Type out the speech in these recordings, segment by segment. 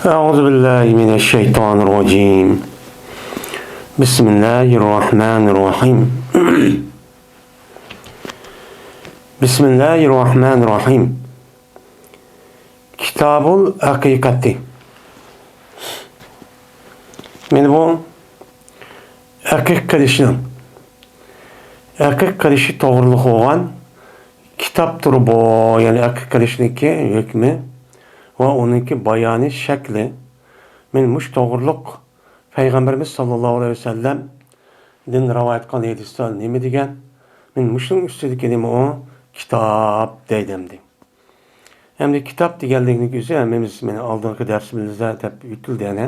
أعوذ بالله من الشيطان الرجيم. بسم الله الرحمن الرحيم. بسم الله الرحمن الرحيم. Kitabul Hakikati. Meni bu erkek qilishning erkek qilishi to'g'riliq bo'lgan kitobdir bu, ya'ni erkek qilishniki hukmi va uniki bayoni shakli. Men mush to'g'riliq Payg'ambarimiz sollallohu alayhi vasallam din rivoyat qilgan hadislar nima degan? Men mushning ustidagi nima o kitob deydim. Endi kitob deganligini o'zi hammamiz meni oldingi darsimizda deb yutildi yana.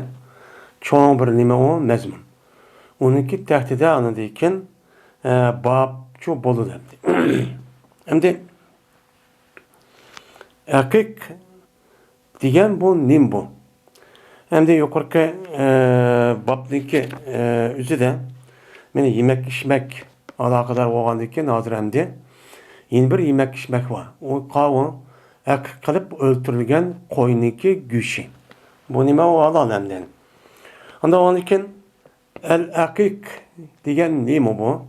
Cho'ng bir nima o mazmun. Uniki tahtida anadekin bab chu bo'ladi. Endi erkek degan bu nim bu. Endi yuqorqi babniki o'zida meni yemek içmek aloqador bo'lgandan hozir endi yeni bir yemek içmek var. O qavun erkek qilib o'ltirilgan qo'yniki go'shi. Bu nima o alamdan. Unda onun için el-akik degan nima bu?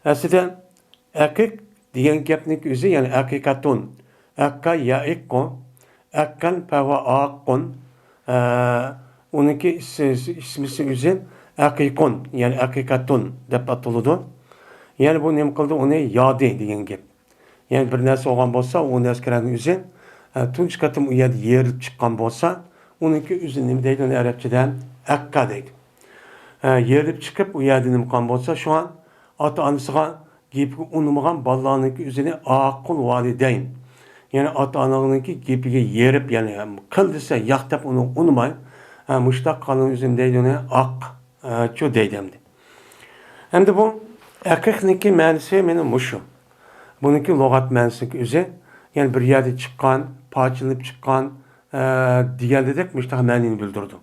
Aslida akik degan gapning o'zi, ya'ni akikatun, akka ya'iqqu, akkan fa aqun, uniki ismisi o'zi aqiqun, ya'ni akikatun deb ataladi. Yani bu nima qildi? Uni yodi degan gap. Yani bir narsa olgan bo'lsa, o narsaning o'zi tunç qatim u yerda yerib chiqqan bo'lsa, uniki o'zi nima deydi? Uni arabchadan akka deydi. Yerib chiqib u yerda nima qilgan bo'lsa, shu an ota-onasiga gapiga unmagan bolalarniki o'zini aqul validayn. Yani ota-onaniki gapiga yerib, yani qil desa yo'q deb uni unmay, mushtaq qilgan o'zim deydi, uni aq chu deydi. Endi bu erkekniki ma'nosi meni mushu. Buniki lug'at ma'nosi o'zi, yani bir yerda chiqqan, parchalanib chiqqan degandek mushtaq ma'noni bildirdi.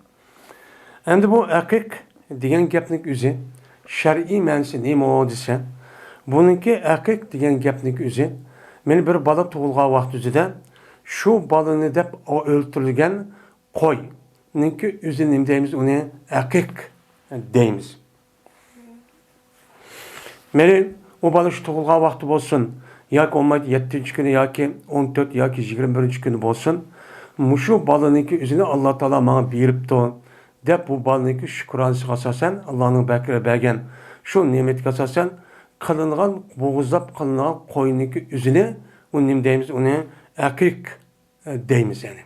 Endi bu erkek degan gapning o'zi shar'iy ma'nosi nima desa, buniki erkek degan gapning o'zi meni bir bola tug'ilgan vaqtida shu bolani deb o'ltirilgan qo'yniki o'zi nima deymiz, uni erkek deymiz. Meni o bola shu tug'ilgan vaqti bo'lsin, yoki 17-kuni yoki 14 yoki 21-kuni bo'lsin, mushu bolaniki o'zini Alloh taolo menga beribdi deb bu bolaniki shukronasiga asosan Allohning bergan shu ne'matga asosan qilingan, bo'g'izlab qilingan qo'yniki o'zini nima deymiz, uni akik deymiz yani.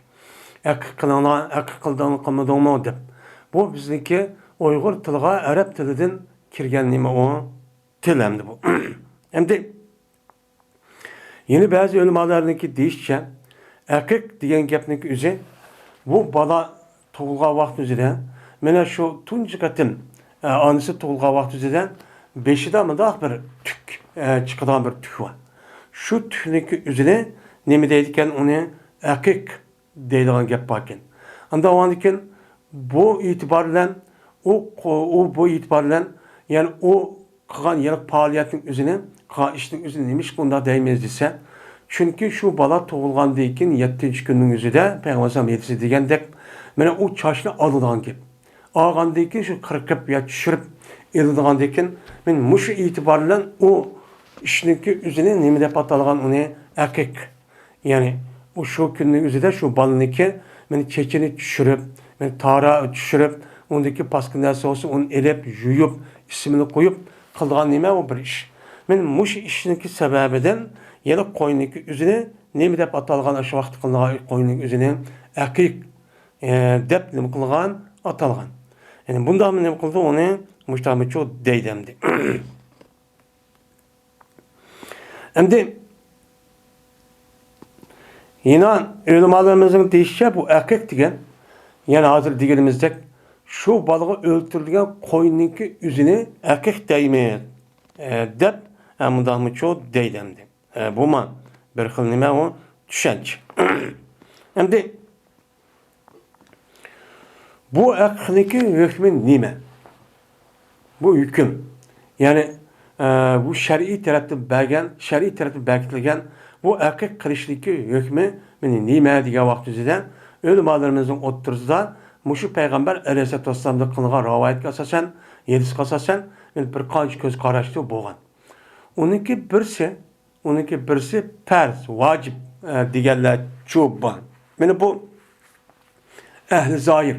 Akik qilingan, akik qilmadingmi deb. Bu bizniki Uyg'ur tiliga arab tilidan kirgan nima o til endi bu. Endi yeni bazı ulamolarniki deyishcha, akik degan gapning o'zi bu bola tug'ilgan vaqt o'zida mana shu tunji qatim onasi tug'ilgan vaqt o'zida beshida mundaq bir tuk chiqadigan bir tuk bor. Shu tukniki o'zini nima deydi ekan, uni akik deydigan gap bor ekan. Unda o'ndikin bu e'tibor bilan bu e'tibor bilan, ya'ni u qilgan yirik faoliyatning o'zini, qilgan ishning o'zini nimish bunda deymiz desa, chunki shu bola tug'ilgandan keyin 7-kunning o'zida Payg'ambar aytdi degandek, mana u chochni oladigan gap. Olgandan keyin shu qirqib yo tushirib eladigandan keyin men mushu e'tibor bilan u ishniki o'zini nima deb atalgan, uni akik. Ya'ni u shu kunning o'zida shu bolaniki men chechini tushirib, men tara tushirib, undagi pastki narsa olsa uni elib, yuyib, ismini qo'yib qilgan nima bu bir ish. Men mush ishniki sababidan yana qo'yniki o'zini nima deb atalgan, shu vaqt qilgan qo'yning o'zini akik deb nima qilgan, atalgan. Yani bunda nima qildi, uni mushtamicho deydimdi. Endi yine ulamolarımızın deyişçe bu akik degan, yani hozir deganimizdek shu bolaga o'ltirilgan qo'yniki o'zini akik deymiz deb mundaqmicho deydimdi. Bu man bir xil nima o tushuncha. Endi bu akikniki hukmi nima? Bu hukm, yani bu shar'iy tarafdan berkitilgan bu akik qilishniki hukmi meni nima degan vaqtida ölümalarımızın oturzda muşu Peygamber Aleyhisselatü Vesselam'da kılgan rivayetke asasen, yedisine asasen bir qancha göz qaraşlı boğan. Onunki birisi farz, vacip deganlar çok bor. Mana bu ehli zahir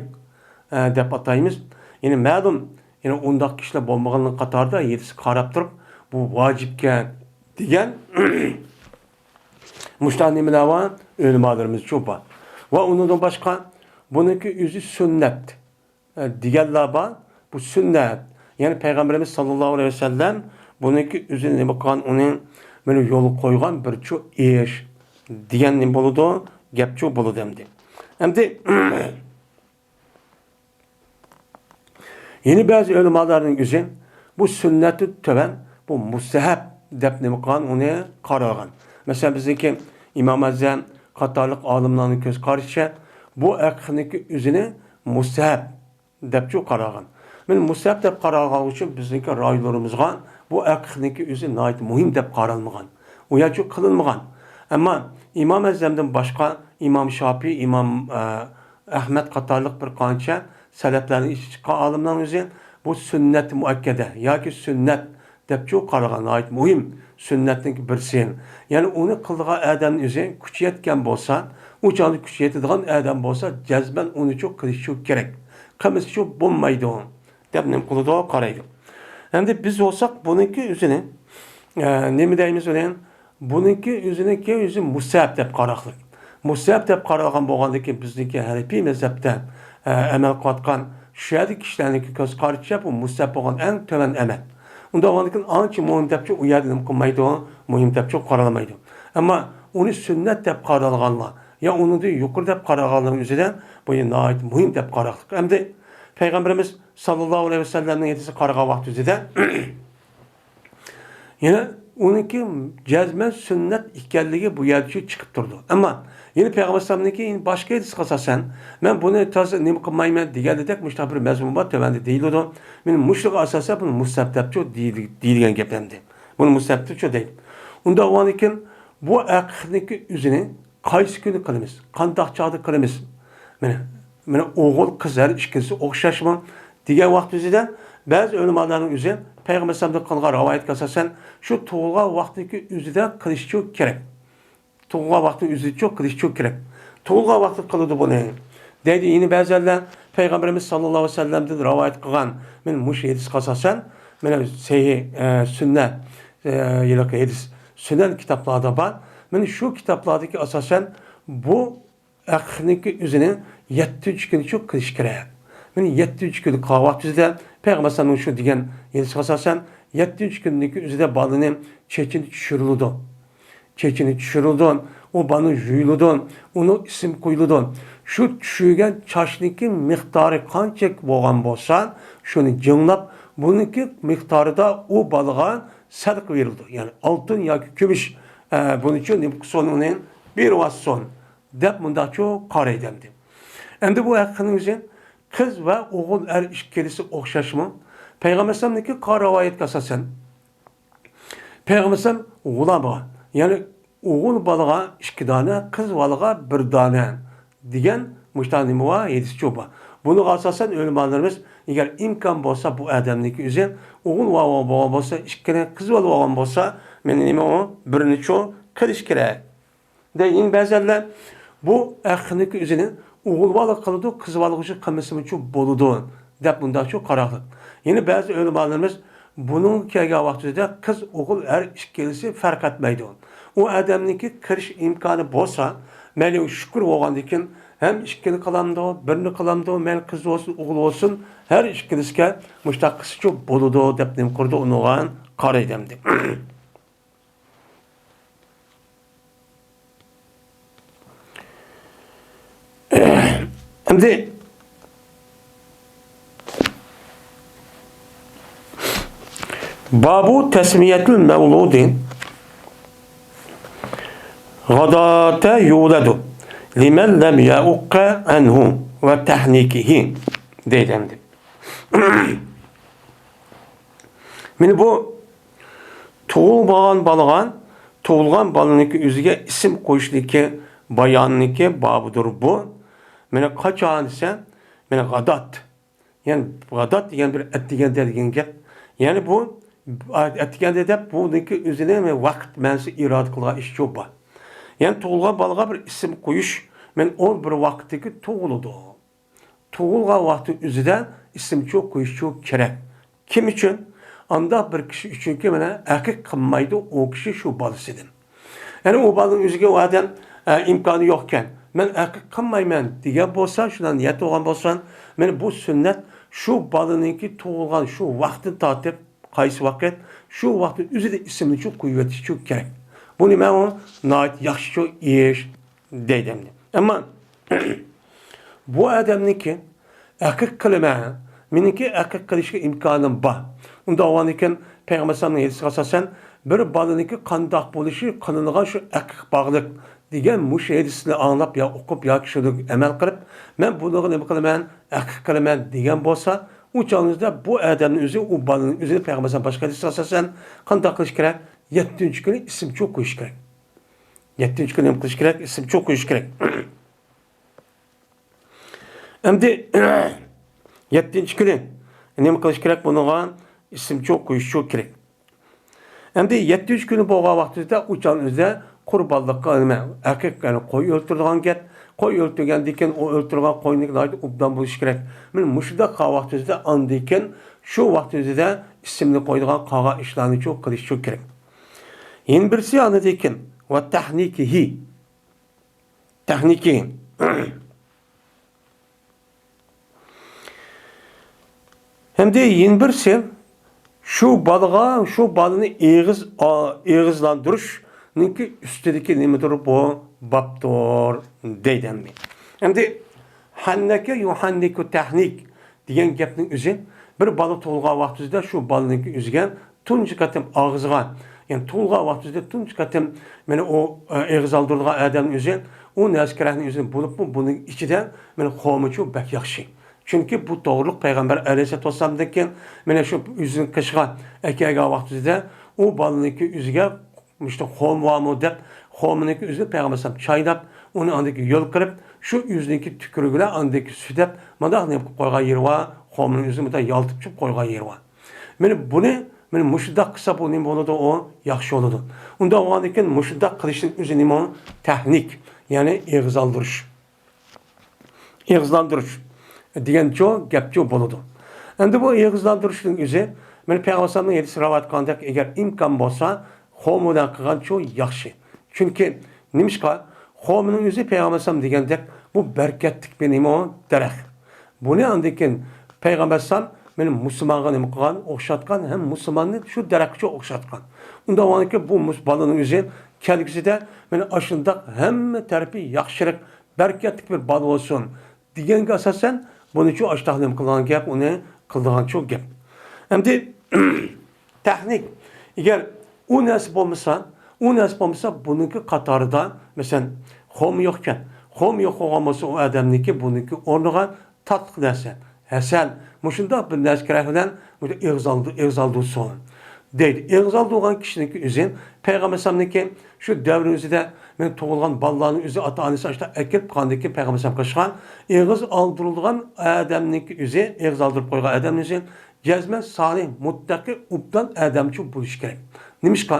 deb ataymiz. Yani ma'lum, yani undaq kishilar bo'lmaganlik qatorida yetisi qarab turib, bu vacipga degan mushta nimalar bor? Ulamolarimiz çok bor. Va undan boshqa buniki o'zi sunnat deganlar bor. Bu sunnat. Yani Peygamberimiz sallallahu aleyhi ve sellem buniki o'zi nima qilgan, uning mana yo'l qo'ygan bir cho'q ish degan nima bo'ladi? Gap cho'q bo'ladi endi. Endi yeni bazı ulamolarning o'zi bu sunnati töven, bu mustahab deb nima qilgan, uni qaragan. Mesela bizdeki İmam Azam qatorliq olimlarning ko'z qarashicha bu aqidniki o'zini mustahab deb qaragan. Men mustahab deb qaragan uchun bizdeki ra'ylarimizga bu aqidniki o'zi nihoyat muhim deb qaralmagan. U yo'q qilinmagan. Ammo İmam Azamdan boshqa İmam Şafii, İmam Ahmed qatorliq bir qancha salaflarning ichi chiqqan olimlarning o'zi bu sunnat muakkada yoki sunnat deb qaragan, nihoyat muhim sünnetning birisi. Yani onu qilgan odamning o'zi kuchi yetgan bo'lsa, u chog'da kuchi yetadigan odam bo'lsa, jazban uni cho'q qilish kerak. Qilmasa cho'q bo'lmaydi deb nim qiladi, qaraydi. Endi biz olsak buniki o'zini nima deymiz ular? Buniki o'ziniki o'zi musab deb qaraqlik. Musab deb qaralgan bo'lgandiki bizniki Hanifi mazhabda amal qilayotgan shu yerda kishilarniki ko'z qarashicha bu musab bo'lgan eng to'van amal. Unda olandikin ancha muhim deb u yerda nima qilmaydi, muhim deb qaralmaydi. Ammo uni sunnat deb qaralganlar ya uni yuqori deb qaraganlar o'zidan bu nihoyat muhim deb qaraqlik. Endi Peygamberimiz sallallohu aleyhi ve sellem'nin yetisi qaragan vaqt o'zida yana uniki jazman sunnat ekanligi bu yerda chiqib turdi. Ammo yeni Peygamber sallamniki boshqa hadis qasasan, men buni toza nima qilmayman deganidek mushtabir mazmun bor tövende deyiladi. Men mushliq asosan buni mustabtabcho deyilgan gap endi. Buni mustabtabcho deydi. Unda o'anikin bu aqidniki o'zini qaysi kuni qilamiz? Qandoq chog'da qilamiz? Mana o'g'il qizlar ikkisi o'xshashmi degan vaqt o'zida ba'zi ulamolarning o'zi Peygamber sallamdan qilgan rivoyatga asosan shu tug'ilgan vaqtniki o'zida qilish kerak. Tug'ilgan vaqtni o'zida cho'q qilish kerak. Tug'ilgan vaqtda qiladi buni. Deydi yine bazılar Peygamberimiz sallallahu aleyhi ve sellem'den rivayet kılan men muş hadis qasasan, men sahih sünnet yılki hadis sünnet kitaplarda var. Men şu kitaplardaki asasen bu aqidniki o'zini 7 kun cho'q qilish kerak. Men 7 kun qavvat o'zida Peygamber sallallahu şu degan hadis qasasan 7 kunniki o'zida balini chechini tushirildi. Çeçini düşürüldün, o banı juyuludun, onu isim koyuludun. Şu düşürgen çaşniki miktarı qancha bo'lgan bo'lsa, şunu cınlap, bununki miktarı da o balığa sadaq verildi. Yani altın yoki kumush, bunun için sonunun bir vasson deb bunda çok qaraydi. Endi bu haqqımızda kız ve oğul ikkilisi o'xshashmi? Peygamber sallamniki rivoyatga asosan Peygamber sallam ulama yani oğul balığa 2 tane, kız balığa 1 tane degan müştanimi var, hadis çoba. Bunu asasen ulamolarimiz eğer imkan bo'lsa bu odamniki o'zi o'g'il bo'lgan bo'lsa, 2 tane qiz bo'lgan bo'lsa, men nima o birini cho'q qilish kerak. Deyin ba'zilar bu aqidniki o'zini o'g'il bola qiladi, qiz bola uchun qilmasa uchun bo'ladi deb bunda cho'q qaraqlik. Yine bazı ulamolarimiz bunun kelgan vaqtida qiz o'g'il ikkilisi farq etmaydi. O adamniki kirish imkoni bo'lsa, mayli shukr bo'lgandan hem ikkini qilamdi, birini qilamdi, mayli qiz olsun, o'g'il olsun, har ikkilisiga mushtaqisi bo'ladi deb nim qurdi ungan qaraydim deb. Endi babu tesmiyetul mevludin gadate yuladu limen lem yauqqa anhu ve tahnikihi deyildi. Meni bu tug'ilgan balaniki o'ziga ism qo'yishniki bayonniki babudur bu. Mene kaçan ise mene gadat. Yani gadat yani bir ettigende degan gap. Yani bu ettigende de buniki üzerine ve vaqt mensi irad kılgan iş çok var. Yani tuğulgan balga bir isim koyuş men o bir vaqtdagi tuğuludu. Tuğulgan vaqti üzerine isim çok koyuş çok kerek. Kim için? Anda bir kişi için ki mene akik kılmaydı o kişi şu balısıdır. Yani o balın üzerine o adam imkanı yokken men akik kılmayman diye bolsa şundan niyet olan bolsan men bu sünnet şu balınınki tuğulgan şu vaqtini tatip qaysi vaqt şu vaqtin üzerinde isimni çok koyuvetiş çok kerek. Bunu ben o nait yaxşı çok iş deydim. Ama bu adamniki akik kılma meniki akik kılışga imkanım var. Unda o anken Peygamber sallallahu aleyhi ve sellem bir balıniki qandaq bo'lishi qanılgan şu akik bağlık degan mush hadisni anlab ya o'qib ya kişilik amal qilib men buni nima qilaman akik qilaman degan bo'lsa u chog'ingizda bu odamning o'zi u bolaning o'zini payg'ambar boshqa hadis asosan qanday qilish kerak 7-chi kuni ism cho'q qo'yish kerak 7-chi kuni nima qilish kerak ism cho'q qo'yish kerak endi 7-chi kuni nima qilish kerak buniga ism cho'q qo'yish cho'q kerak endi 7-chi kuni bo'lgan vaqtida u chog'ingizda qurbonlikqa nima haqiqatni qo'y o'ltirgan gap qo'y o'ltirgandan keyin u o'ltirgan qo'yning obdan bo'lishi kerak men mushunda vaqtida andan keyin shu vaqtida ismni qo'ydigan qolgan ishlarni cho'q qilish cho'q kerak yana birisi andan keyin va tahnikihi hamda yana birisi şu balını eğizlandırış ninki üstedeki nimedir bu baptor deyden mi? Şimdi hanneke yuhanniku tahnik diyen gapning özü bir balı to'lgan vaqtida şu balınınki üzgen tunji qatim ağızga yani to'lgan vaqtida tunji qatim meni o eğizaldırılgan adamning özü o naskarahning özünü bulup bunun içinden meni xomuchu bak yaxshi. Çünkü bu doğruluk Peygamber Aleyhisselatü Vesselam'daki mene şu yüzün kışga ekega vaktinde o balındaki yüzüge işte xom dep xomuniki yüzü Peygamber Aleyhisselam çaynap onu andaki yol kırıp şu yüzündeki tükürügle andaki südep madak ne yapıp koygan yeri var xomunun yüzü muda yaltıp çıp koygan yeri var. Mene muşudak kısa bu neyim oldu o yaxşı oldu. Onda o andaki muşudak kılışın yüzü neyim o tehnik yani eğizlandırış. Degan çok gap çok boludu. Endi bu eğizlandırışning o'zi men Peygamberning hadisi rivoyat qilgandek agar imkon bo'lsa xomudan qilgan çok yaxshi. Chunki nimishqa xomuning o'zi Peygamber degandek bu berkatlik bir nima daraxt. Buni andikin Peygamber meni musulmonga nima qilgan o'xshatgan ham musulmonni shu daraxtga o'xshatgan. Unda o'niki bu bolaning o'zi kelgusida meni ashundaq hamma tarafi yaxshiroq berkatlik bir bola bo'lsin deganga asosan bunun için açtağım kılan gap, onu kıldıgan çok gap. Hem de teknik, eğer o nasip olmasa bununki Katar'da mesela xom yokken, xom yok olması o adamınki bununki ornuğa tatlı derse. Hasan, muşunda bir neskerahından eğzaldı son. Deydi. Eğzaldı olan kişinin üzerine Peygamber Sallallahu şu devrin üzerinde men to'g'ilgan bolalarning o'zi ota-onasi ashta akib qandiki payg'ambar sallam qilishgan eg'iz oldirilgan odamniki o'zi eg'iz oldirib qo'ygan odamning o'zi jazman solih muttaqi ubdan odamchi bo'lishi kerak. Nimishqa?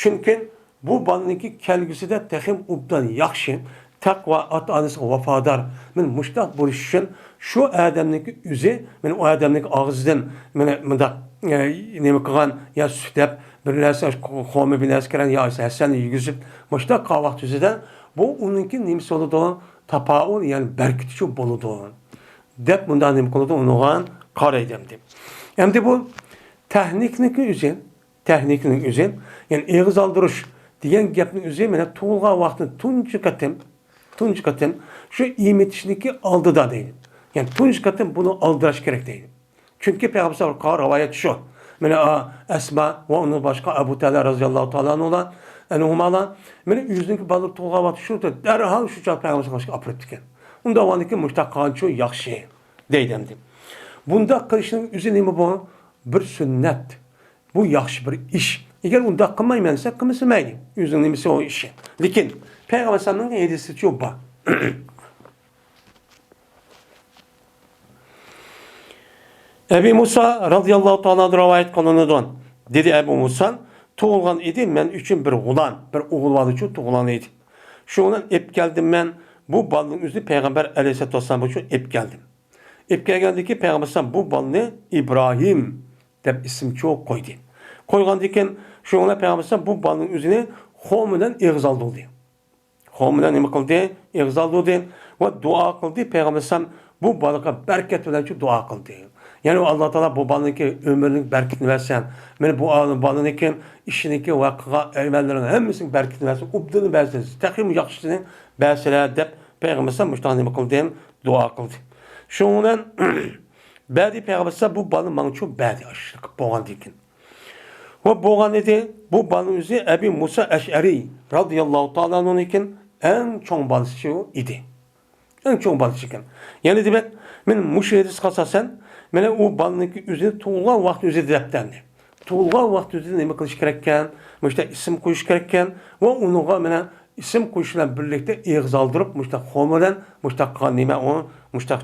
Chunki bu bolaniki kelgusida texim ubdan yaxshi taqvo ota-onasiga vafodor men mushtaq bo'lish uchun shu odamniki o'zi men o odamniki og'zidan meni bundaq nima qilgan ya sutab bir narsa xomi bir narsa kiran ya Hasan yigizib boshda qavaq tuzida bu onunki nimasi bo'ladi tapaul yani berkitchi bo'ladi deb bundan nima qiladi unugan qaraydim deb endi bu texnikning o'zi yani eg'iz oldirish degan gapning o'zi mana tug'ilgan vaqtni tunji qatim shu emitishnikki oldida deydi yani tunji qatim buni oldirish kerak deydi chunki payg'ambar rivoyat shu Mene Esma ve onun başka Ebu Talha radıyallahu ta'ala olan Nuhmalan mene yüzündeki balık toğga vatı şurada derhal şu çarp Peygamber'e başka apret diken. Bunda vaniki müştakkan çok yakşı deydemdi. Bunda kılışının üzerine mi bu? Bir sünnet. Bu yakşı bir iş. Eğer bunda kılmaymansa kılmasın yüzünün nimesi o işi. Lakin Peygamber'in hedisi çok var. Ebu Musa radıyallahu ta'ala rivayet kılınıdan. Dedi Ebu Musa, tuğulgan idi men üçün bir ulan, bir oğul vardı için tuğulan idi. Şundan ep geldim ben bu balının üzeri Peygamber aleyhisselatü vesselam için ep geldim. Ep geldi ki Peygamber sallam bu balını İbrahim deb isim çok koydu. Koygan diken şundan Peygamber sallam bu balının üzerine hominden ağız aldı. Hominden nima kıldı? Ağız aldı ve dua kıldı. Peygamber sallam bu balığa bereket veren için dua kıldı. Yani Allah Teala bu balınki ömrünün bereketini versen, beni bu balınki işindeki vakıga emellerin hepsinin bereketini versen, ubdunu versen, tekrar yakışısını verseler de Peygamber sallam müştahane kıldı, dua kıldı. Şundan badi Peygamber sallam bu balın mançu badi aşırı boğan dikin. Ve boğan dedi bu balın üzeri Ebu Musa Eş'ari radıyallahu ta'ala onun için en çok balıkçı idi. En çok balıkçı iken. Yani demek ben müşehidis kasasen mene o balınki üzerine tuğulgan vakti üzerinde deptendi. Tuğulgan vakti üzerinde nima kılış gerekken, işte isim koyuş gerekken ve onuğa mene isim koyuşuyla birlikte ağız aldırıp homilen nima onu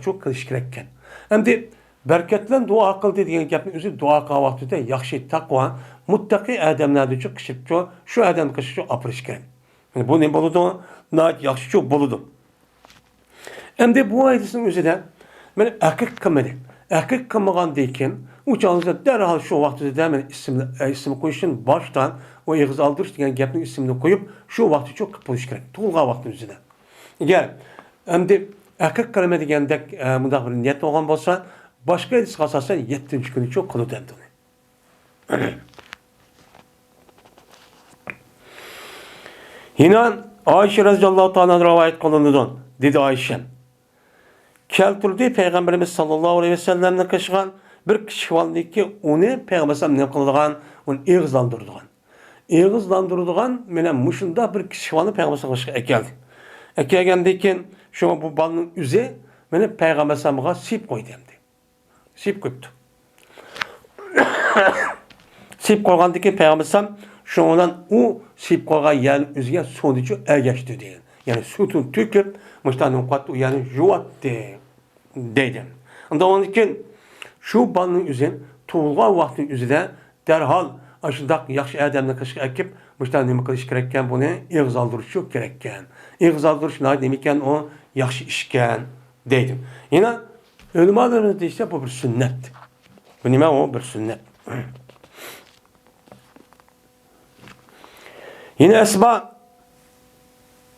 çok kılış gerekken. Hem de berketlen dua kıldı diyen gapni üzeri dua kılma vaktinde yaxşı takva muttaki adamlarda çok kışıp şu adam kışıp çok apırış gerek. Yani bu ne boludu? Yaxşı çok boludu. Hem de bu ayetin üzerinde ben akik kılmadı. Akik kılmagan deyken uçağınızda derhal şu vakti de hemen ismi koyuşun baştan o ağız aldırış diyen gapni ismini koyup şu vakti çok kıpılış gerek. Tuğulga vakti üzerinde. Gel. Hem de akik kılma degende mundaq bir niyet olgan bolsa başka hadis kasasen 7. günü çok kılı dendi. Yine Ayşe radıyallahu ta'ala rivayet kılınıdan dedi Ayşe. Keltirdi Peygamberimiz sallallahu aleyhi ve sellem'den kaçıgan bir kişi vardı ki onu Peygamber sallam ne kıldıgan, onu ağızlandırdıgan. Ağızlandırdıgan menen muşunda bir kişi vardı Peygamber sallam kaçıgan ekeldi. Ekelgendeyken şu bu balının üzeri menen Peygamber sallam'a sip koydu demdi. Sip koydu. Sip koygandaki Peygamber sallam şundan o sip koygan yerin üzerine sonucu ergeçti diye. Yani sütün tüküp müştanın katı yani juvattı dedim. Ondan onun için şu balının üzerine tuğulga vakti üzerine derhal aşındak yaxşı adamla kışık ekip müştanın nima kılış gerekken bunu ağız aldırış çok gerekken. Ağız aldırış ne demeken o yaxşı işken dedim. Yine ölümalarımız deyse bu bir sünnet. Bu nima o bir sünnet. Yine Esma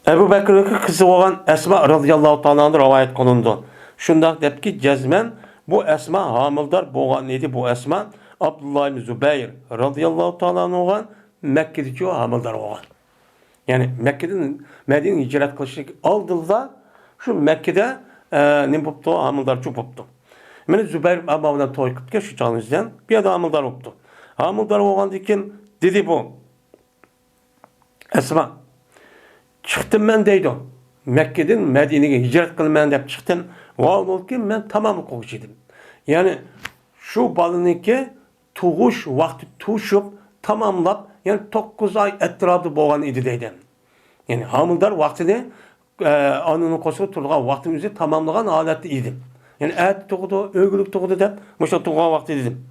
Ebu Bekir'in kızı olan Esma radıyallahu ta'ala rivayet kılındı. Şundak dep ki cezmen bu Esma hamildar boğan idi bu Esma Abdullah ibn Zübeyir radıyallahu ta'ala olan Mekke'deki hamildar olan. Yani Mekke'den Medine'ye hicret kılışını aldılar. Şu Mekke'de ne yaptı? Hamildar çok yaptı. Mene Zübeyir abavdan toy kıtke şu çağınızdan bir adam hamildar yaptı. Hamildar olan diken dedi bu Esma çıktım ben deydi. Mekke'den Medine'ye hicret kılmayan deyip çıktım. Vallahi olken ben tamamı koğuşidim. Yani şu balınınki tuğuş vakti tuşup tamamlap yani 9 ay etrafı boğan idi deydim. Yani hamildar vaktini anının koşuğu turduğu vaktin üzeri tamamlayan aletli idim. Yani et tuğdu, ögülük tuğdu deyip müşte tuğuğa vakti dedim.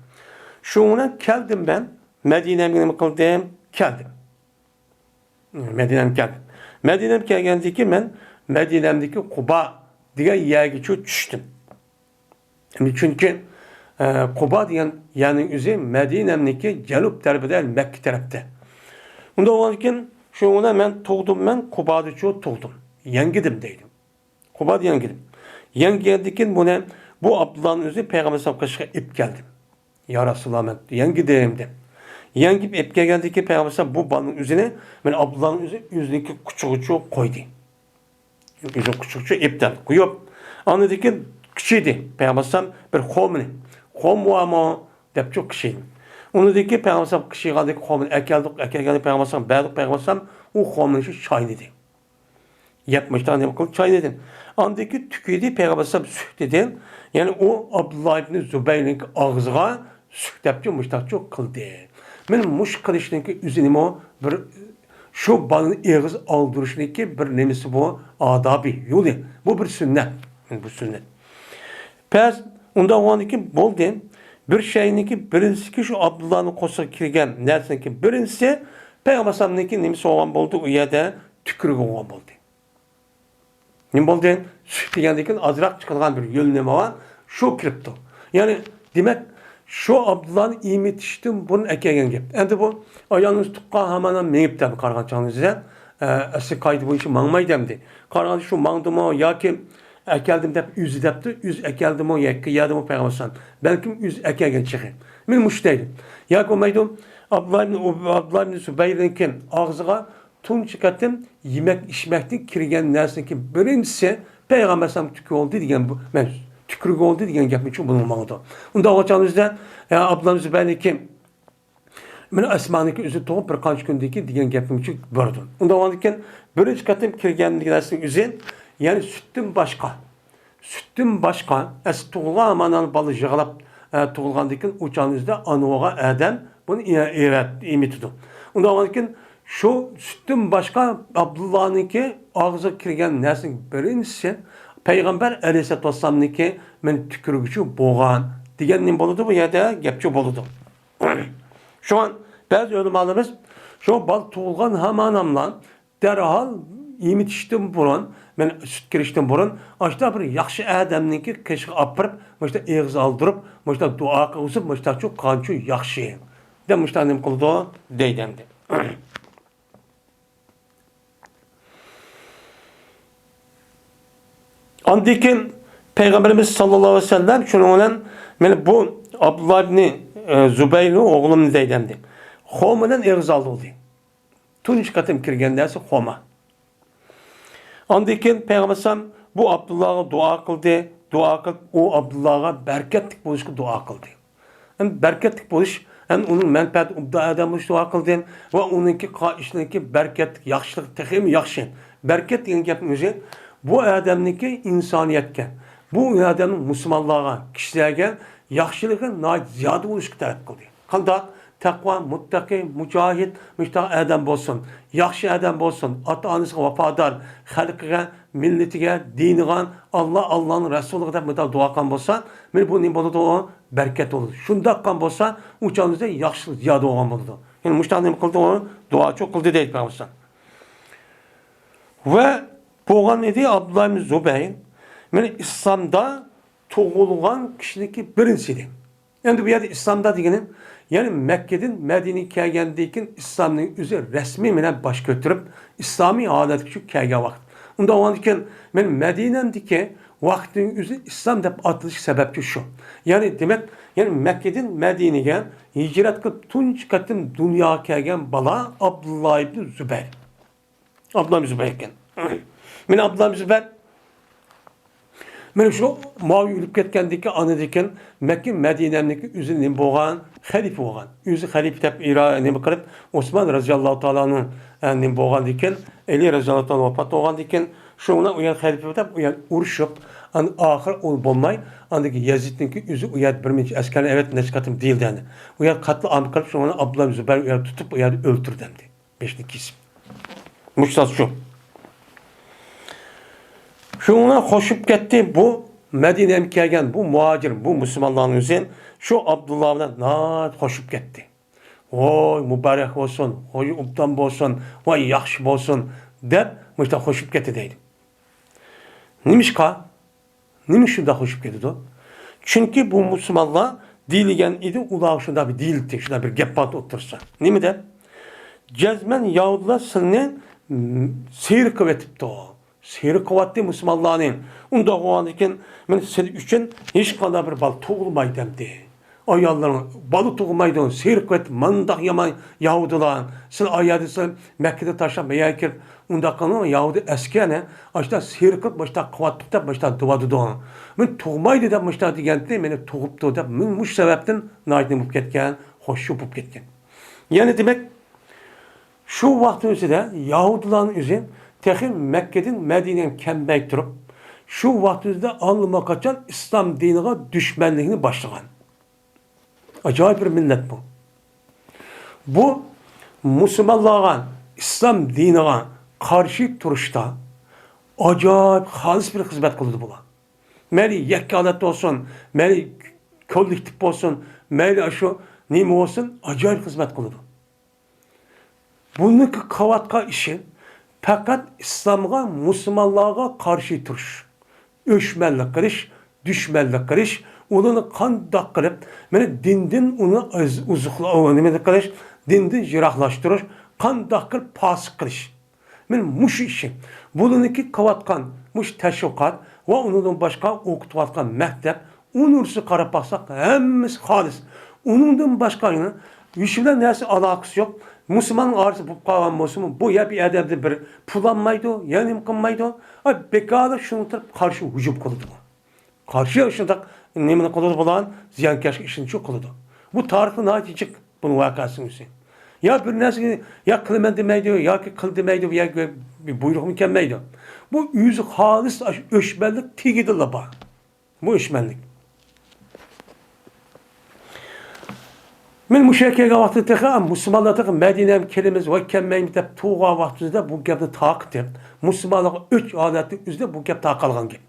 Şuna geldim ben Medine'ye kıldım, geldim. Medine'ye geldim. Medine'ye geldiğimde ben Medine'deki Kuba diye yerge çok düştüm. Çünkü Kuba diyen yerin üzeri Medine'deki Cenup tarafı Mekke tarafta. Bunda olurken şuna ben tuğdum ben Kuba'da çok tuğdum. Yengidim deydim. Kuba'da yengidim. Yengidim bu ne? Bu Abdullah'ın üzeri Peygamber sallallahu aleyhi ve sellem ip geldim. Ya Resulallah ben yengidim de. Yengip ip geldiki Peygamber sallallahu bu balın üzerine ben Abdullah'ın üzerindeki küçük koydu. Yüzün küçükçe ipten koyup anladı ki kişiydi. Peygamber sallallahu bir homini. Homu ama dep çok kişiydi. Onu dedi ki Peygamber sallallahu kişiyi kaldı ki homini ekeldik Peygamber sallallahu beylik Peygamber sallallahu o homini şu çay dedi. Yapmışlar ne bakalım çay dedin. Andaki tüküydü Peygamber sallallahu süt dedi. Yani o Abdullah ibn Zübeyir'in ağzına süt yapmışlar çok kıldı. Benim muş kılışındaki üzerime o bir şu balın ağız aldırışındaki bir nemisi bu adabı yolu. Bu bir sünnet. Yani bu sünnet. Pes onda o andaki bol deyim. bir şeyniki birincisi ki şu Abdullah'ın kosa kirgen nersenki birincisi Peygamber'niki nimisi olan buldu o yerde tükürük olan buldu. Nim buldu? Süt degendekin azırak çıkılgan bir yönleme var. Şu kiripti. Yani demek şu Abdullah'ın imet iştim bunun ekegen gep. Endi bu ayağınız tukka hamanan menip tabi kargançağınızda. Asıl kaydı bu işi mağmay demdi. Kargan şu mağdım o ya ki ekeldim dep yüzü depti. Yüz ekeldim o yakı yadım o Peygamber'san. Belki yüz ekegen çıkı. Men müşteydim. Ya komaydım Abdullah ibn Zübeyir'inkin ağzıga tun çıkarttım yemek içmekten kirgen nersinki birincisi Peygamber'san tükü oldu diyen bu. Men tükürük oldu diyen gapın için bulunmalıdır. Onda ağaçanızda Abdullah ibn Zübeyir'inkin men asmaniki üzü toğup bir kaç gündeki diyen gapın için bördüm. Onda ağaçanızda birinci katım kirgen nersin üzün yani sütten başka es tuğla amanan balı jığalap tuğulgandikin uçağınızda anuğa Adem bunu evet imitidu. Onda ağaçanızda şu sütten başka Abdullah'ınki ağzı kirgen nersin birincisi Peygamber Aleyhisselatü Vesselam'nınki men tükürgücü boğan diyenin boludu bu yerde gepçi boludu. Şu an bazı ölümlerimiz şu bal tuğulgan hamanamla derhal imit içtim burun men süt kiriştim burun aşta bir yaxşı adamnınki keşke apırıp başta ağız aldırıp başta dua kılsıp başta çok kançu yaxşı demişler nem kıldı deydemdi. Andikin Peygamberimiz sallallahu aleyhi ve sellem şunun men bu Abdullah ibn Zübeyir'in oğlum deydemdi. Xoma'dan ağız aldı oldu. Tunç katım kirgenderse Xoma. Andikin Peygamber bu Abdullah'a dua kıldı. Dua kılıp o Abdullah'a berketlik buluşku dua kıldı. Hem berketlik buluş hem onun menfaat ubda adammış dua kıldı ve onunki işindeki berketlik, yaxşılık, tehim yaxşı. Berket diyen gapımızı bu adamniki insaniyetken, bu adamın Müslümanlığa, kişilerge yaxşılığı nait ziyade buluşku talep kıldı. Kanda takva, muttaki, mücahit, müştaq adam bolsun, yaxşı adam bolsun, ata-anasına vafadar, halkıga, milletine, dinine, Allah'ın Resulü'ne de müdahale dua kan bolsa, men bu ne boludu o bereket olur. Şunda kan bolsa, uçağınızda yaxşılık ziyade olan boludu. Yani müştaq ne kıldı onu? Dua çok kıldı deyip kalmışsan. Ve boğan idi Abdullah ibn Zübeyir. Men İslam'da toğulgan kişilik birincisi. Yani bu yerde İslam'da degenin yani Mekke'den Medine'ye kelgendeyken İslam'ın üzeri resmi menen baş götürüp İslami adet şu kelge vakt. Onda o andiken men Medine'deki vaktin üzeri İslam dep atılış sebepçi şu. Yani demek yani Mekke'den Medine'ye hicret kılıp tunç katın dünya kelgen bala Abdullah ibn Zübeyir. Abdullah ibn Zübeyir'ken. Men Abdullah ibn Zübeyir men şu mavi ülüp ketgendeki anıdiken Mekke Medine'deki üzerinin boğan halife boğan. Üzü halife tep İran'ı kılıp Osman radıyallahu ta'ala'nın yani boğan diken Ali radıyallahu ta'ala vefat olgan diken şuna uyan halife tep uyan uruşup an ahir ol bolmay andaki Yazid'ninki üzü uyat bir minç askerine evet neşkatım değil dendi. Uyat katlı amr kılıp şuna Abdullah ibn Zübeyir uyat tutup uyat öldür dendi. Beşlik isim. Müştas şu. Şuna hoşup gitti bu Medine'ye kelgen bu muhacir, bu Müslümanların üzerine şu Abdullah'dan naat hoşup gitti. Oy mübarek olsun, oy ubdan olsun, vay yaxşı olsun dep müşta hoşup gitti deydi. Nimişka? Nimiş şunda hoşup gitti o? Çünkü bu Müslümanlar diligen idi ulağı şunda bir dildi, şunda bir geppat otursa. Nimi de? Cezmen Yahudiler sılını seyir kıvetipti o. Seyri kuvvetli Müslümanların. Onda o an iken men sen üçün hiç kadar bir bal tuğulmay demdi. Ayalların balı tuğulmaydı. Seyri kuvvet mandak yaman Yahudiler. Sen ayadısı Mekke'de taşan meyakir. Onda kanı Yahudi eskene. Açta seyri kuvvet başta kuvvetli de başta duvadı da. Men tuğulmaydı da başta digenti. Meni tuğuptu da. Men muş sebepten naidini bup ketken. Hoşu bup ketken. Yani demek şu vaktin üzerinde Yahudilerin üzerinde Tehir Mekke'den Medine'ye kembek durup şu vaktimizde alnıma kaçan İslam dinine düşmanlığını başlayan. Acayip bir millet bu. Bu Müslümanlığa, İslam dinine karşı duruşta acayip halis bir hizmet kıldı bu. Meri yekkalet olsun, meri kollektif olsun, mayli şu nima olsun ajoyib xizmat qiladi. Buniki qavatqa ishi faqat islomga, musulmonlarga qarshi turish, o'shmanlik qilish, dushmanlik qilish, ularni qandoq qilib, mana dindan uni nima qilish, dindan yiroqlashtirish, qandoq qilib fosiq qilish. Men mush ishi. Buniki qavatqan mush tashviqot va undan boshqa o'qitayotgan maktab, unursi qarab baqsaq, hammasi xolis. Undan boshqani ish bilan narsa aloqasi yo'q. Müslüman arası bu kalan Müslüman bu ya bir adamda bir pulanmaydı, yani qilmaydi. Bekarda şunu taraf karşı hücum kıldı. Karşı yaşadık, nemini kıldı bulan ziyankaş işini çok kıldı. Bu tarihin acıcık bunun vakasını ise. Ya bir neresi ya kılmen demeydi, ya ki kıl demeydi, ya bir buyruk mükemmeydi. Bu yüzü halis öşmenlik tigidi laba. Bu öşmenlik. Men müşekke'ye vakti tekrar Müslümanlar Medine'm kelimiz ve kemmeyim de tuğa vaktinde bu gapni takdir. Müslümanlar 3 adeti üzerinde bu gap takalgan gap.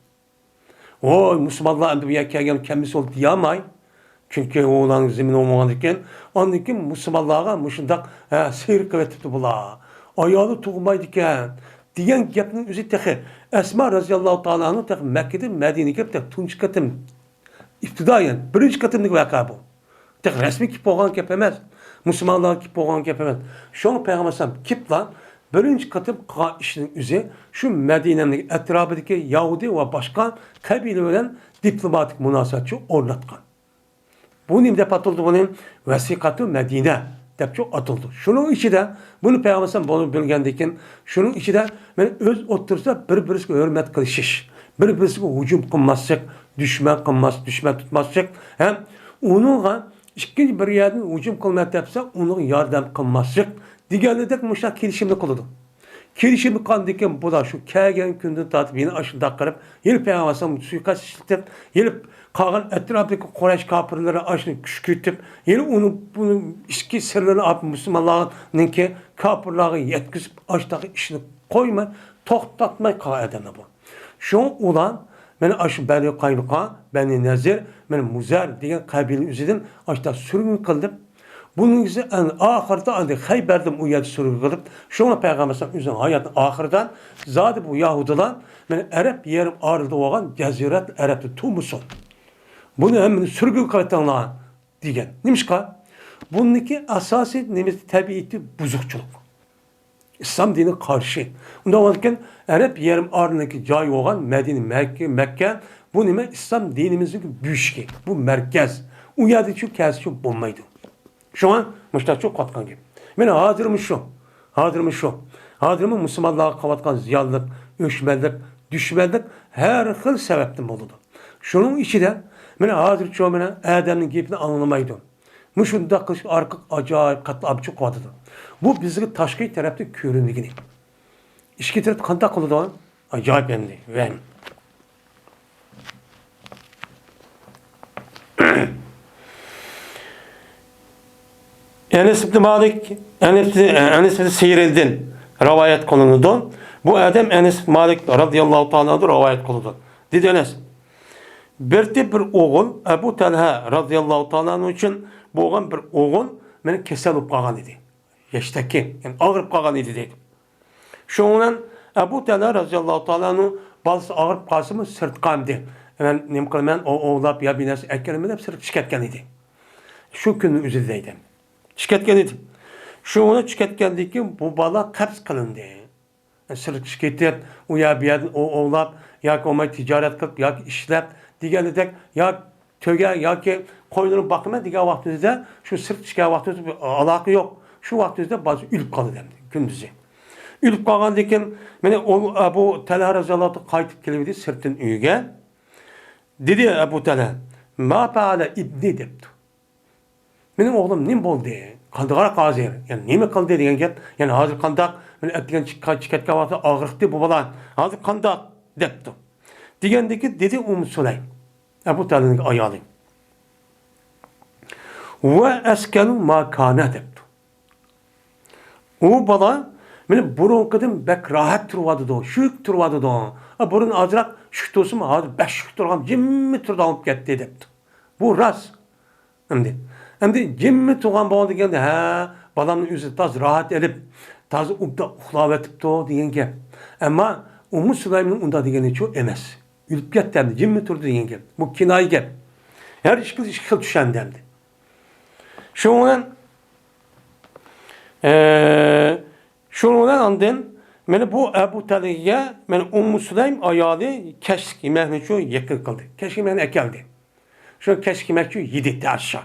O Müslümanlar endi bu kelgen kemmisi oldu diyamay. Çünkü oğlan zemin olmagan iken, onun için Müslümanlara muşundak seyir kıvetipti bula. Ayalı tuğmaydı iken. Diyen gapnin üzeri tekrar. Esma razıyallahu ta'ala'nın tekrar Mekke'de Medine'ye tekrar tunç katım. İptidayen birinci katımlık vaka bu. Tek resmi kip olgan kep emez. Müslümanlar kip olgan kep emez. Şunu Peygamber kip lan birinci katım işinin üzeri şu Medine'nin etrafındaki Yahudi ve başka kabilelerden diplomatik münasebetçi ornatkan. Bunun dep atıldı bunun vesikatı Medine dep çok atıldı. Şunun içi de bunu Peygamber bunu bilgendeyken şunun içi de ben öz otursa birbirine hürmet kılışış. Birbirine hücum kılmazsak, düşman kılmaz, düşman tutmazsak hem onunla İkinci bir yerden hücum kılmaya tepse onun yardım kılmazsak diğerleri muşa kelişimli kılıdı. Kelişimli kandıkken bu da şu kegen gündün tatip yine aşında kırıp yeni Peygamber'e suikast işletip yeni kalan etrafındaki Kureyş kapırları aşını küşkürtüp yeni bunu işki sırlarını alıp Müslümanların ki kapırları yetkizip aştaki işini koyma toktatmay kaydına bu. Şu olan ben aşı Beni Kaynuka, Beni Nezir, ben Muzer diye kabile üzerinde aşta sürgün kıldım. Bunun ise ahirde andi Hayber'den uyarı sürgün kılıp, şuna Peygamber'in üzerine hayatın ahirden zaten bu Yahudiler ben Arap yerim ağrıda olan Ceziret Arap'ta tumusun. Bunu hemen sürgün kılıtanlar diyen. Neymiş ka? Bununki asası neymiş tabiiyeti buzukçuluk. İslam dini karşı. Ondan olurken Arap yerim ağrındaki cay olan Medine, Mekke bu nime İslam dinimizin büyüşki. Bu merkez. O yerde şu kez şu bulmaydı. Şu an müştah çok katkan gibi. Ben hazırım şu. Hazırım Müslümanlığa kavatkan ziyallık, öşmellik, düşmellik her hıl sebepten oldu. Şunun içi de ben hazır çoğu Adem'in gibini anlamaydı. Müşunda kış arka acayip katlı abi çok katıdı. Bu bizdeki taşkı tarafta körünlüğünü. İşki tarafta kantak kıldı da acayip emdi. Ve Enes ibn Malik, Enes ibn Sirin'den rivayet kılındı. Bu adam Enes ibn Malik radıyallahu ta'ala'dan rivayet kılındı. Dedi Enes. Bir oğul Ebu Talha radıyallahu ta'ala'nın için boğan bir oğul beni kesel olup kalgan idi. Yaştaki, yani ağırıp kalgan idi dedi. Şundan Ebu Talha radıyallahu ta'ala'nın bazı ağırıp kalsımı sırtkandı. Ben nem kılmayan o oğlap ya bir neresi ekkelimde hep sırıp şiketken idi. Şu günün üzerindeydim. Şiketken idi. Şunu şiketkendeki bu bala kaps kılındı. Yani sırıp şiketip, o ya bir yerden o oğlap ya ki olmayı ticaret kılıp ya ki işlep diğerledek ya töge ya ki koyunun bakımına diğer vaktimizde şu sırt çıkan vaktimizde bir alakı yok. Şu vaktimizde bazı ülüp kaldı demdi gündüzü. Ülüp kalgan deken bu Talha razıyallahu kayıtıp gelmedi sırtın üyüge. Dedi Ebu Talha ma fa'ale ibni depti. Benim oğlum nim boldu? Kandıqara qazir. Yani nemi qıldı degan gap. Yani hazır qandaq men etgan çıkatga vaqtda ağırıqdı bu balan. Hazır qandaq depti. Degandeki dedi Sulaym. Ebu Talha'nın ayalı. Ve eskenu ma kana depti. O bala meni burun qıdım bek rahat turvadı da, şük turvadı da. Burun azraq şük to'sum hazır 5 şük turgan jimmi turda olib ketdi depti. Bu ras. Endi jimmi turgan bo'ldi deganda, ha, bolamning o'zi toz rohat elib, toz ubda uxlab etibdi degan gap. Ammo Ummu Sulaymning unda deganicha emas. Yurib ketdi endi, jimmi turdi degan gap. Bu kinoy gap. Her ikki xil tushandi endi. Şunun andın meni bu Ebu Talib'e meni Ummu Sulaym ayoli keşk yemekni şu yakın kıldı. Keşk yemeğini ekeldi. Şu keşk yemek şu yedi aşağı.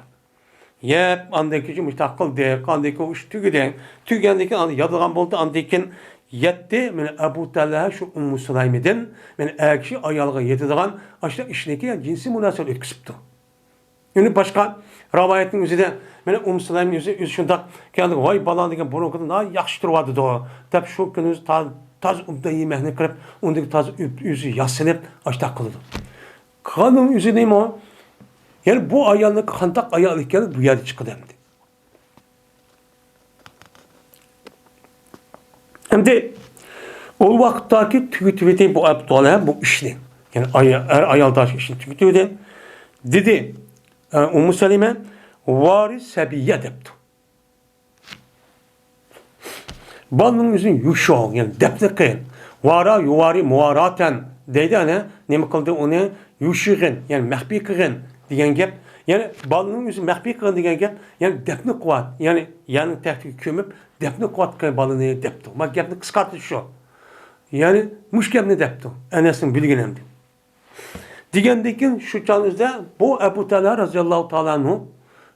Yep andaki şu müştak kıldı. Andaki uç tügüden. Tügendeki yadılgan buldu. Andaki yetti meni Ebu Talib'e şu Ummu Sulaym'den meni ekşi ayalığa yedidigan aşağı işindeki cinsi münasebet etkisipti. Yani başka ravayetin üzerinde meni Ummu Sulaym'ın yüzü şundak geldi. Vay balan degan burunkudan daha yaxşı turvadı da. Tabi şu gün yüzü taz ubda yemekini kırıp ondaki taz yüzü yaslanıp aşağı kıldı. Kanın yüzü neyim o? Yani bu ayağını kantak ayağını geldi bu yerde çıktı hem de. Hem de o vakittaki tüyütüvedi bu Abdullah bu işini. Yani ayaldaş işini tüyütüvedi. Dedi Ummu Salime varis sebiyye depti. Balının yüzün yuşağın yani depti kıyın. Vara yuvari muaraten deydi hani ne kıldı onu yuşağın yani mehbi kıyın diyen gep. Yani balının yüzü mehbi kıyın diyen gep yani depni kuvat yani yanın tehti kömüp depni kuvat kıyın balını depti. Bak gepni kıskartı şu. Yani muş gepni depti. Enes'in bilginemdi. Digendeki şu çağınızda bu Ebu Talha radıyallahu ta'ala anhu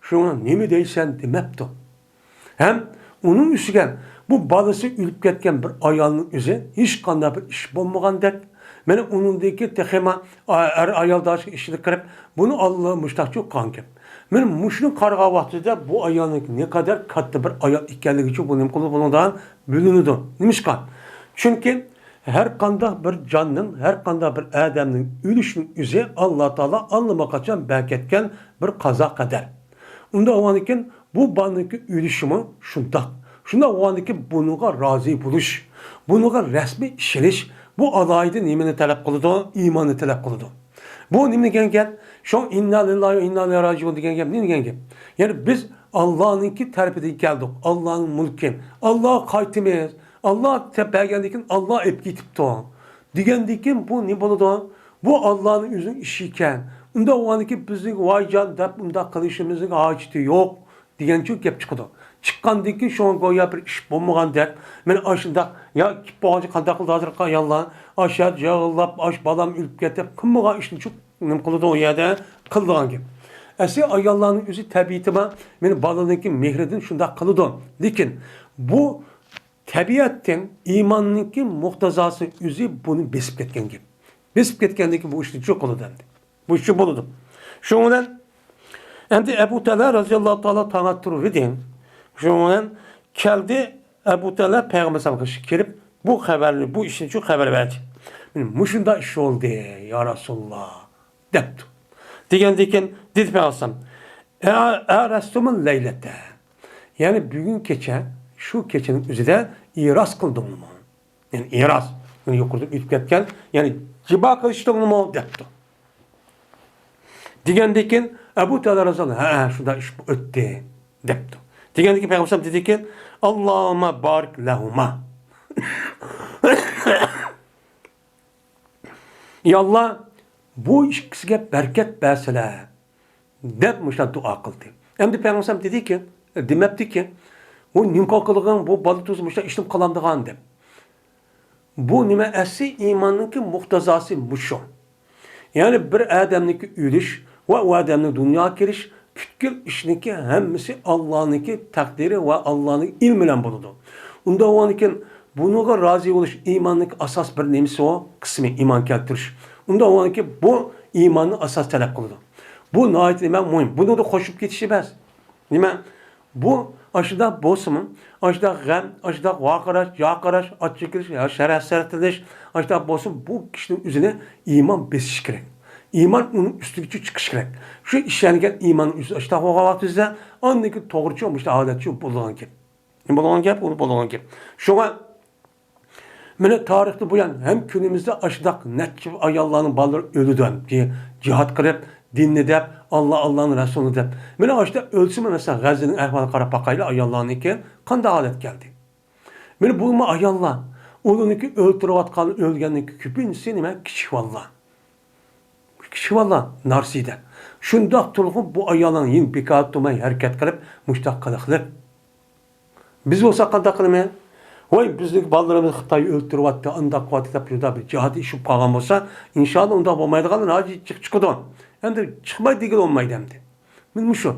şuna ne mi deysen demepti. Hem onun üstüne bu balısı ülüp ketken bir ayalının üzeri hiç kanda bir iş bulmagan dek. Mene onundaki tehema ayaldaşı işini kırıp bunu Allah'a müştakçı kankem. Benim muşunun karga vaktinde bu ayalın ne kadar katlı bir ayal ikenliği için bunun kulu bundan bölünüdü. Nimişkan. Çünkü her kanda bir canın, her kanda bir adamın ölüşünün üzeri Allah Teala anlamak için belketken bir kaza kader. Onda o anıken bu banıki ölüşümü şundak. Şunda o anıki bunuğa razı buluş, bunuğa resmi işiniş, bu alaydı nimeni talep kılıdı, imanı talep kılıdı. Bu nimeni gel, şu inna lillahi ve inna ileyhi raciun diyen gel, ne gel? Yani biz Allah'ınki terbiyetten geldik, Allah'ın mülkü, Allah'a kaytımız. Allah belgendikin Allah epkitip doğan. Digendikin bu ne bolu bu Allah'ın üzün işiken. Unda o anki bizim vay can dep unda kılışımızın ağaçtı yok. Digen çok yap çıkıdı. Çıkkandaki şu an goya bir iş bulmagan dep. Ben aşında ya kip boğacı kandakıl dağdırka yallan. Aşağı cağıllap aş balam ülüp getip. Kımmaga işini çok nem kılıdı o yerde kıldığan gibi. Esi ayallahın üzü tabiitime benim balındaki mehredin şunda kılıdı. Lakin bu tabiatten imanınki muhtazası üzü bunu besip ketken gibi. Besip ketkendeki bu işi çok oldu dendi. Bu işi buludu. Şundan endi Ebu Talha radıyallahu ta'ala tanıttırır edin. Şundan geldi Ebu Talha Peygamber sallallahu kirip bu haberli bu işin çok haber verdi. Muşunda iş oldu ya Resulullah depti. Digendeken dedi Peygamber Resulümün leylete. Yani bugün keçe şu keçenin üzerinde iras kıldım mı? Yani iras. Yani yukarıda ütüp ketken yani ciba kılıştım mı? Depti. Digendeken Ebu Talha Resulullah şurada iş öttü. Depti. Digendeki Peygamber dedi ki Allahümme barik lehuma. Ya Allah bu işe bereket verseler. Depmişler dua kıldı. Hem de Peygamber dedi ki demepti ki bu nimkakılığın bu balı tuzmuşlar işlim kalandığın dem. Bu nime esi imanınki muhtazası muşu. Yani bir adamınki ölüş ve o adamın dünya kiriş kütkül işinki hemmisi Allah'ınki takdiri ve Allah'ın ilmiyle buludu. Onda o anıken bunuğa razı oluş imanınki asas bir nemisi o kısmı iman keltiriş. Onda o anıki bu imanın asas talep kıldı. Bu nihayet nime mühim. Bunu da koşup geçişmez. Nime? Bu aşıda bosmun, aşıda gam, aşıda vakaraş, yakaraş, açıkırış, şeref sertiliş, aşıda bosmun bu kişinin üzerine iman besiş gerek. İman onun üstündeki çıkış gerek. Şu işlengen imanın üstü, aşıda vakavak üzere, andaki doğrucu olmuş da adetçi bulunan gibi. Bulunan gibi, onu bulunan gibi. Şuna, mene tarihte bu yan, hem günümüzde aşıda netçi ayallarının balları ölüden, cihat kırıp, dinni deb, Allah'ın Resulü deb. Mene işte ölsün mesela Gazze'nin ahvalı qarab bakayla ayollarınki qanday holat geldi. Mene bu ayollar onunki öldürüvatqan ölgenniki küpünsü nima kichik valla. Kichik valla narsida. Shundoq turg'ib bu ayollarning yin bekat turmay harakat qilib, mushtaq qilib. Biz olsa qanday qilmaymiz? Voy bizning bolalarimiz Xitoy o'ltiryapti, unda qotilab juda bir jihad ishib qolgan bo'lsa, inshaalloh unda bo'lmaydigan haji chiqadi. Endi chiqmaydi degan olmaydi endi. Men shu.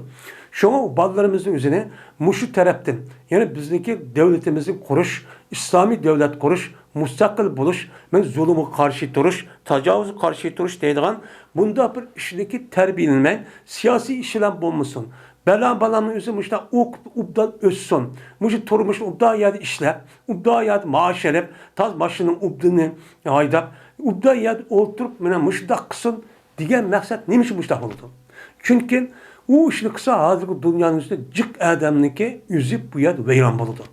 Şuna bolalarımızın üzerine muşu taraftan, yani bizdeki devletimizi kuruş, İslami devlet kuruş, müstakil buluş, men zulümü karşı duruş, tecavüzü karşı duruş deydiğen, bunda bir işindeki terbiyelenme, siyasi işlem bulmasın. Balamın üzerine muşta ubdan össün, muşu turmuş ubda yadi işle, ubda yadi maaş verip, taz başının ubdını haydap, ubda yadi olturup, mena muşta kısın, diyen maksat neymiş muşta oldu? Çünkü o işini kısa hazır dünyanın üstünde cık adamniki üzüp bu yad veyran buludu.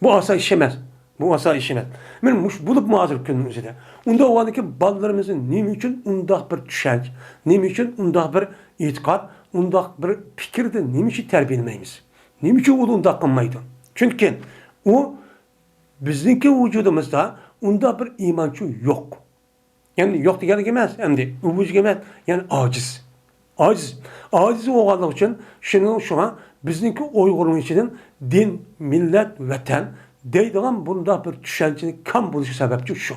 Bu asa işemez. Bu asa işemez. Ben muş bulup mu hazır günün üzerinde. Onda o andaki ballarımızın neyim için undak bir düşünce, neyim için undak bir itikat, undak bir fikirde neyim için terbiyelemeyimiz. Neyim için o undak kılmaydı. Çünkü o bizdeki vücudumuzda unda bir imançı yok. Yani yok diye gelmez. Hem de ubucu gelmez. Yani aciz. Aciz olganlık için şuna bizdeki Uygur'un içinin din, millet, vatan deydiğen bunda bir düşüncenin kam buluşu sebepçi şu.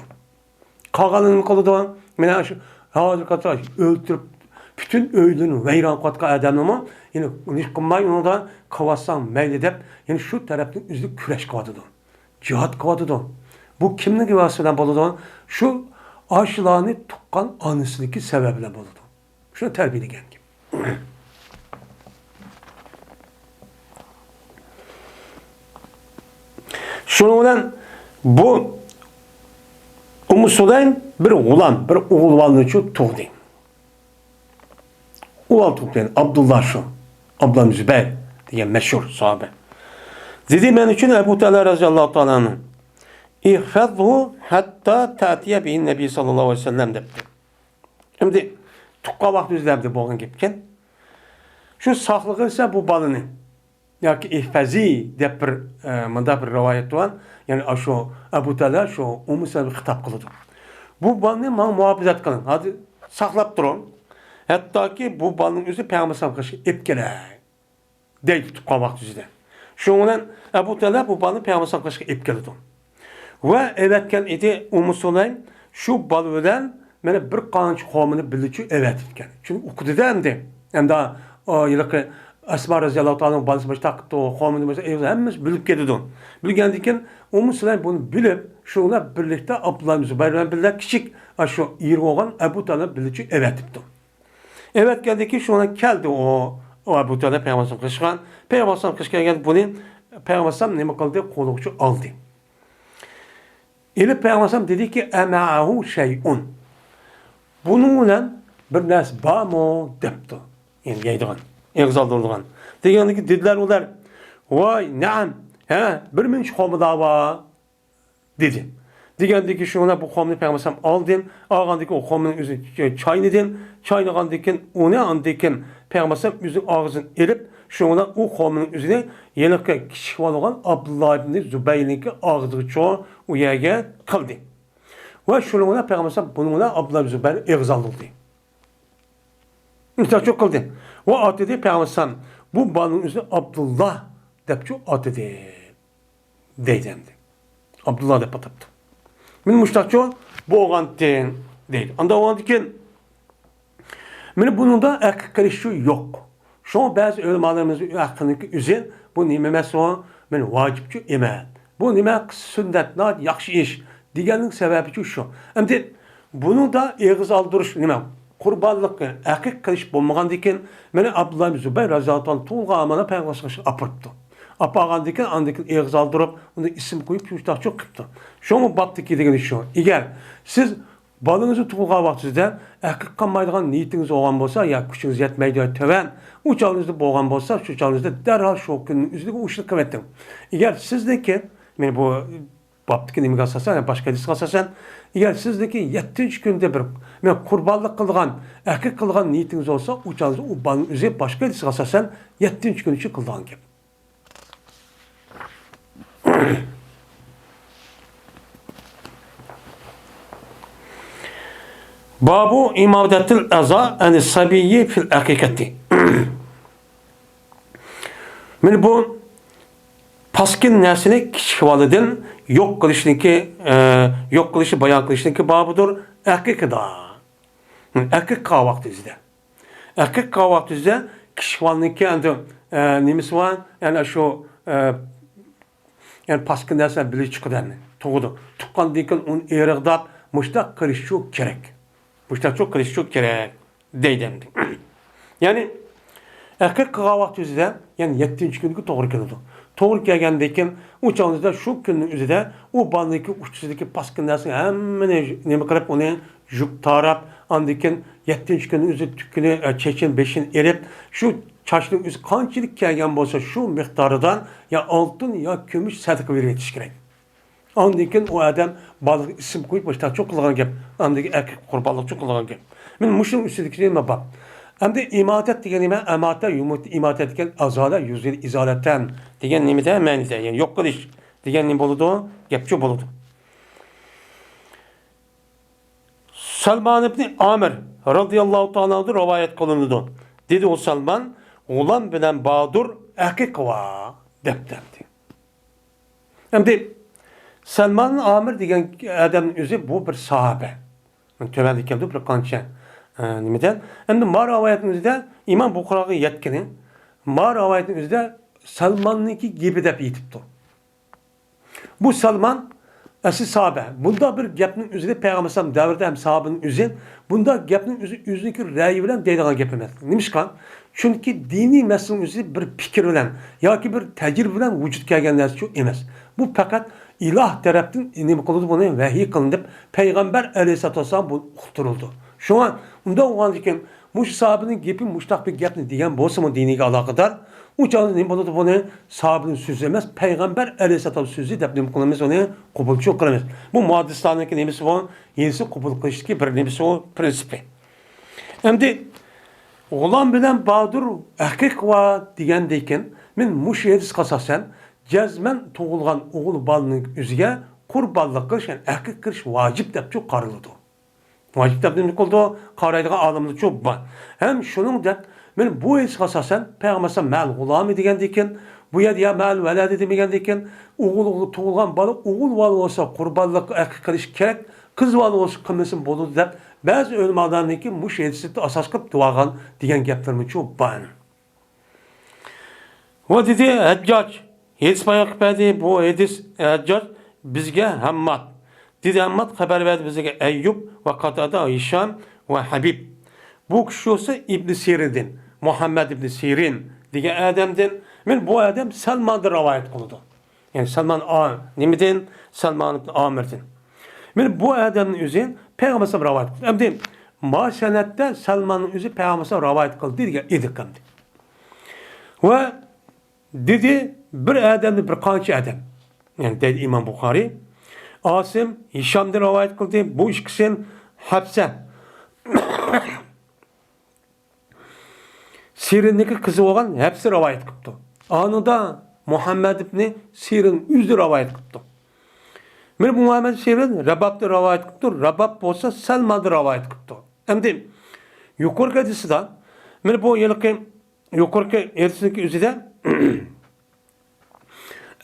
Kalganının kılıdığı, mena şu hazır katı öldürüp bütün öylünü veyran katkı adamımı yani nişkınmayın onu da kavassan meyledip yani şu taraftan üzülük küreş kavadıdı. Cihat kavadıdı. Bu kimlik vasıfıyla buludu? Şu aşılarını tukkan anısındaki sebeple buludu. Şuna terbiyeli geldi. Şunun bu Sulaym bir ulan, bir oğulvanlığı tuğdu. Ulan tuğdu. Abdullah şu. Abdullah Zübeyir diye meşhur sahabe. Dedi ben için Ebu Talha radıyallahu ta'ala'nın İhfazhu hatta ta'tiye bihin Nebi sallallahu aleyhi ve sellem dedi. Şimdi tukka vakti üzerinde boğun gibken şu saklığı ise bu balını yani ihfazi dep bir manda bir rivayet var. Yani şu Ebu Talha şu Musa bir hitap kıldı. Bu balını bana muhafaza kılın. Hadi saklap durun. Hatta ki bu balının üzeri Peygamber sallallahu aleyhi ve sellem ipkele. Deydi tukka vakti üzerinde. Şundan Ebu Talha bu balını Peygamber sallallahu aleyhi ve sellem ipkeledi. Ve evetken idi Sulaym şu balından mene bir qancha qavmini biluvchi evet etgan. Çünkü o'qidi endi. Endi yilqi Asma raziyallohu ta'ala balasi bosh taqibdi, qavmini bosh hammasi bilib ketdi. Bilgandan keyin Sulaym buni bilib, shunlar birlikda Abdullah ibn Zubayr bilan birga kichik shu yer bo'lgan Abu Talib biluvchi evet etdi. Evet geldi shundan keldi o Abu Talib Peygamberimiz qilishgan. Peygamberimiz qilishgan buni Peygamberimiz nima qildi? Qo'lga oldi. Elib Peygamberimiz dedi ki ema'ahu şey'un. Bununla bir narsa bormi debdi. Yani yeydigan, egzaldırdigan. Degandiki dediler ular, "Voy, na'am, bir minch qavmi da bor" dedi. Degandiki shuna bu qavmni Peygamberim oldim, olgandiki o qavmning o'zi chaynadim, chaynagandan uni andikin Peygamberim o'zining og'zini elib, shuna o qavmning o'zini yeniqqa kichik bo'lgan Abdullah ibn Zubayrniki og'ziga u yerga qildi. Ve şununla Peygamber bununla Abdullah ibn Zubayr egzaldırdı. İnsan çok kıldı. Ve adı dedi Peygamber bu balın üzerine Abdullah depçu adı deydi. Abdullah dep atıptı. Min müştakçı bu oğantin deydi. Anda oğantikin min bunun da akkarışı yok. Şu an bazı ölmalarımızın hakkındaki üzerine bu nimemesi o min vacipçi iman. Bu nimek sünnetler yakşı iş. Diğerinin sebebi şu. Endi bunu da eğiz aldırış nima? Qurbanlık, akik kilish bo'lmagandan keyin meni Abdullah ibn Zubayr raziyallohu anhu to'g'ri amana payg'ambarga apiribdi. Apag'andan keyin andan keyin eğiz aldırib, unda ism qo'yib yurtaqchi qilibdi. Shuni babdiki degani shu. Agar siz bolangizni tug'ilgan vaqtingizda akik qilmaydigan niyatingiz bo'lgan bo'lsa, yo kuchingiz yetmaydi, tovan, u chog'ingizda bo'lgan bo'lsa, shu chog'ingizda darhol shu kunning o'zida u ishni qilaveting. Agar sizniki men bu Babdaki nimaga asosan, boshqa hadisga asosan, agar sizniki 7-chi kunda bir men qurbonlik qilgan, aqiq qilgan niyatingiz bo'lsa, u chog'da u balni o'zi boshqa hadisga asosan 7-chi kun uchun qilgan gap. Babu imadatil aza an sabiyyi fil aqiqati. Men bu paskin narsani kichik validan yo'q qilishniki, yo'q qilishi, bayon qilishniki babudur aqiqada. Aqiqa vaqtida. Aqiqa vaqtida kichik valniki endi nimasi bor? Ya'ni shu yani paskin narsa bilib chiqadi. To'g'ri. Tuqqandan keyin uni eriqdab mushtaq qilish kerak. Mushtaq qilish kerak deydi. Yani aqiqa vaqtida, yani 7-chi kunga to'g'ri keladi. To'g'ri kelgandan keyin u chog'da shu kunning o'zida u balniki uchtidagi paskin narsa hammani nima qilib uni juk tarab, andan keyin 7-chi kunning o'zi tukini, chechin, beshin erib, shu chashning o'zi qanchalik kelgan bo'lsa, shu miqdoridan ya oltin yo kumush sadaqa berib ketish kerak. Andan keyin u odam baliq ism qo'yib boshqa qilgan gap, andan aqiq qurbonlik qilgan gap. Men mushun ustidagi nima bor? Endi imadat degan nima? Amata imadat degan azala yuzil izolatan degan nimada ma'nida, ya'ni yo'q qilish degan nima bo'ladi? Gapchi bo'ladi. Salman ibn Amir radhiyallohu ta'ala rivoyat qilindi. Dedi o Salman, "Ulan bilan Badur aqiq va" debdi. Endi Salman Amir degan odamning o'zi bu bir sahoba. Tövəndə keldi bir qancha nimadan. Endi ma rivoyatning o'zida Imom Buxoriy yetkini, ma rivoyatning o'zida Salmanniki gibi deb yetibdi. Bu Salman asli sahoba. Bunda bir gapning o'zida Payg'ambar sollallohu davrida ham sahobaning o'zi bunda gapning o'ziniki ra'yi bilan deydigan gap emas. Nimishqa? Chunki diniy masalaning o'zi bir fikr bilan yoki bir tajriba bilan vujudga kelgan narsa emas. Bu faqat iloh tarafdan nima qildi buni vahiy qilinib payg'ambar alayhisolatu vasallam bu uqtirildi. Shunga unda o'g'andan keyin mush sahobaning gapi mushtaq bir gapni degan bo'lsa-mu diniga aloqador, u chog'da nima bo'ladi buni sahobaning so'zi emas, payg'ambar alayhisolatu so'zi deb nima qilamiz, uni qabul qilamiz. Bu muhaddislarniki nimasi bu? Yenisi qabul qilishki bir nimasi o prinsipi. Endi Oğlan bilan Badur aqiq va degandan keyin men mush hadisga asosan jazman tug'ilgan o'g'il bolaning o'ziga qurbonlik qilish, ya'ni aqiq qilish vojib deb qaraladi. Vojib deb nima qildi? Qaraydigan olimlar ko'p bor. Ham shuning deb men bu hadisga asosan payg'ambar mal g'ulomi degandan keyin bu yerda ya mal valadi demagandan keyin o'g'il tug'ilgan bola o'g'il bola bo'lsa qurbonlik aqiq qilish kerak, qiz bola bo'lsa qilmasin bo'ladi deb ba'zi ulamolarniki mush hadisni asos qilib duogan degan gaplarmi ko'p bor. Va dedi Hajjaj hadis bayon qildi, bu hadis Hajjaj bizga Hammad dedi, Hammad xabar berdi bizga Ayyub va Qatada, Hisham va Habib. Bu kishi esa Ibn Sirindan, Muhammad ibn Sirin degan odamdan. Men bu odam Salmondan rivoyat qildi. Ya'ni Salman nimadan? Salman ibn Amirdan. Men bu odamning o'zi Payg'ambar sollallohu rivoyat qildi. Endi ma sanatda Salmonning o'zi Payg'ambar sollallohu rivoyat qildi degan edi qamdi. Va dedi bir odamni bir qancha odam. Yani dedi İmam Buxoriy, Asim Hishamdan rivoyat qildi. Bu ikkisi Hafsa Sirinniki qizi bo'lgan Hafsa rivoyat qildi. Anida Muhammad ibn Sirin o'zi rivoyat qildi. Men Muhammad Sirin Rababni rivoyat qildi. Rabab bo'lsa Salmanni rivoyat qildi. Endi yuqorgi hadisda men bu yuqorgi hadisning o'zida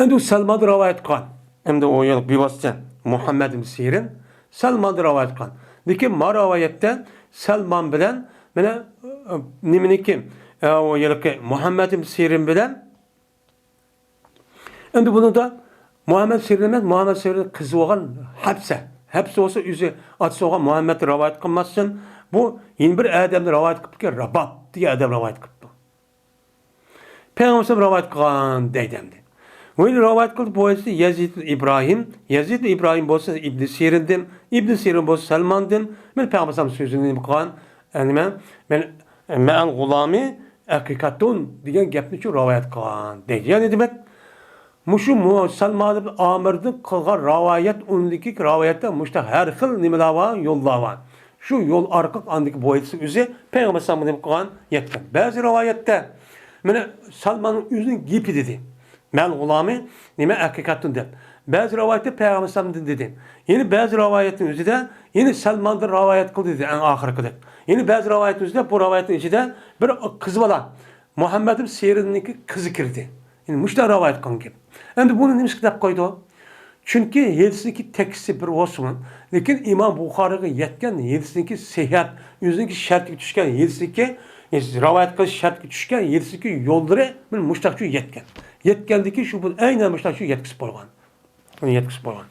endi Salmanni rivoyat qilgan. Endi o yil bevosita Muhammad ibn Sirin Salmanni rivoyat qilgan. Lekin ma rivoyatda Salman bilan mana nimaniki o yilki Muhammad ibn Sirin bilan endi buni da Muhammad Sirin emas, Muhammad Sirin qizi bo'lgan Hafsa. Hafsa olsa o'zi otasi bo'lgan Muhammad rivoyat qilmassin. Bu yeni bir odamni rivoyat qilibdi, Rabab degan odam rivoyat qilibdi. Payg'ambar rivoyat qilgan deydi. Bu rivoyat qildi bu esa Yazid Ibrohim. Yazid Ibrohim bo'lsa Ibn Sirindan, Ibn Sirin bo'lsa Salmandan. Men Payg'ambar so'zini qilgan, nima? Men ma'al g'ulami haqiqatun degan gapni rivoyat qilgan deydi. Ya'ni demak Muşu Salman ibn Amir'nin kılgan ravayet undaki ravayette muşta her xil nimeler var, yollar var. Şu yol arka andaki boyutusu üzü Peygamber sallallahu kılgan yetken. Bazı ravayette mene Salman'ın yüzünün gipi dedi. Men ulami nime hakikatın dedi. Bazı rivayette Peygamber sallallahu dedi. Yine bazı rivayetin üzerinde yine Salman'da rivayet kıldı dedi en ahirki dedi. Yine bazı rivayetin üzerinde bu rivayetin içinde bir kız var. Muhammed'in Sirin'deki kızı kirdi. Yani müşteri rivayet kılın gibi. Endi bunu nimiz kitap koydu? Çünkü yedisinki tekisi bir olsun. Lekin İmam Bukhari'ye yetken yedisinki seyahat, yüzünki şartı düşken yedisinki rivayet kılış şartı düşken yedisinki yolları bir müştakçı yetken. Yetkendeki şu bu aynen müştakçı yetkisi bolgan. Onun yetkisi bolgan.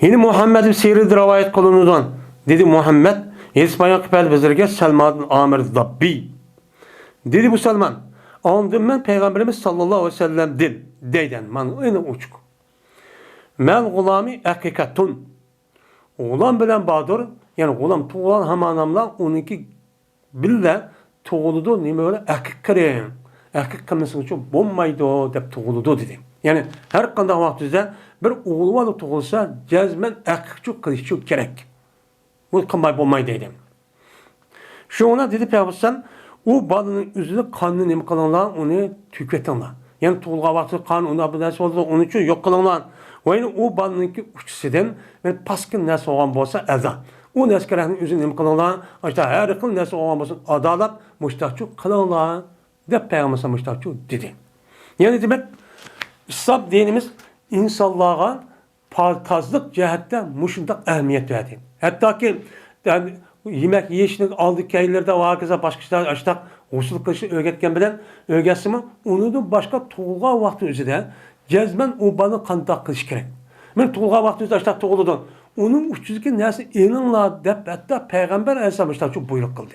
Yine Muhammed'in Sirin'de rivayet kılınıdan dedi Muhammed Yedis bayan kıpel bezirge Selman Amir Dabbi. Dedi bu Selman. Andım ben Peygamberimiz sallallahu aleyhi ve sellem deyden. Man en uçuk. Men gulami hakikatun. Oğlan bilen badır. Yani oğlan tuğulan hamanamla onunki bille tuğuludu nime öyle hakik kırayın. Hakik kırmasın için bombaydı dep tuğuludu dedim. Yani her kanda vaktizde bir oğlu var tuğulsa cezmen hakikçuk kılışçuk gerek. Bu kımbay bombayı dedim. Şu ona dedi Peygamber o balının yüzünde kanını nemi kılınlar onu tüketinler. Yani tuğulga vakti kan onu abdest oldu onun için yok kılınlar. Yani o balınınki uçsiden ve paskın nesi olan bolsa eza. O neskerahının yüzünde nemi kılınlar. İşte her kıl nesi olan bolsa adalat müştakçı kılınlar. De Peygamber müştakçı dedi. Yani demek İslam dinimiz insanlığa partazlık cihette muşundak ehemmiyet verdi. Hatta ki yani yemek yiyişini aldık yerlerde vakıza başka şeyler açtık. Usul kılışı öğretken bilen öğretimi onu da başka tuğla vakti üzerinde cezmen o bana kandak kılış gerek. Ben tuğla vakti üzerinde açtık tuğladan. Onun uçsuzluğu neyse inanla dep hatta Peygamber Aleyhisselam çok buyruk kıldı.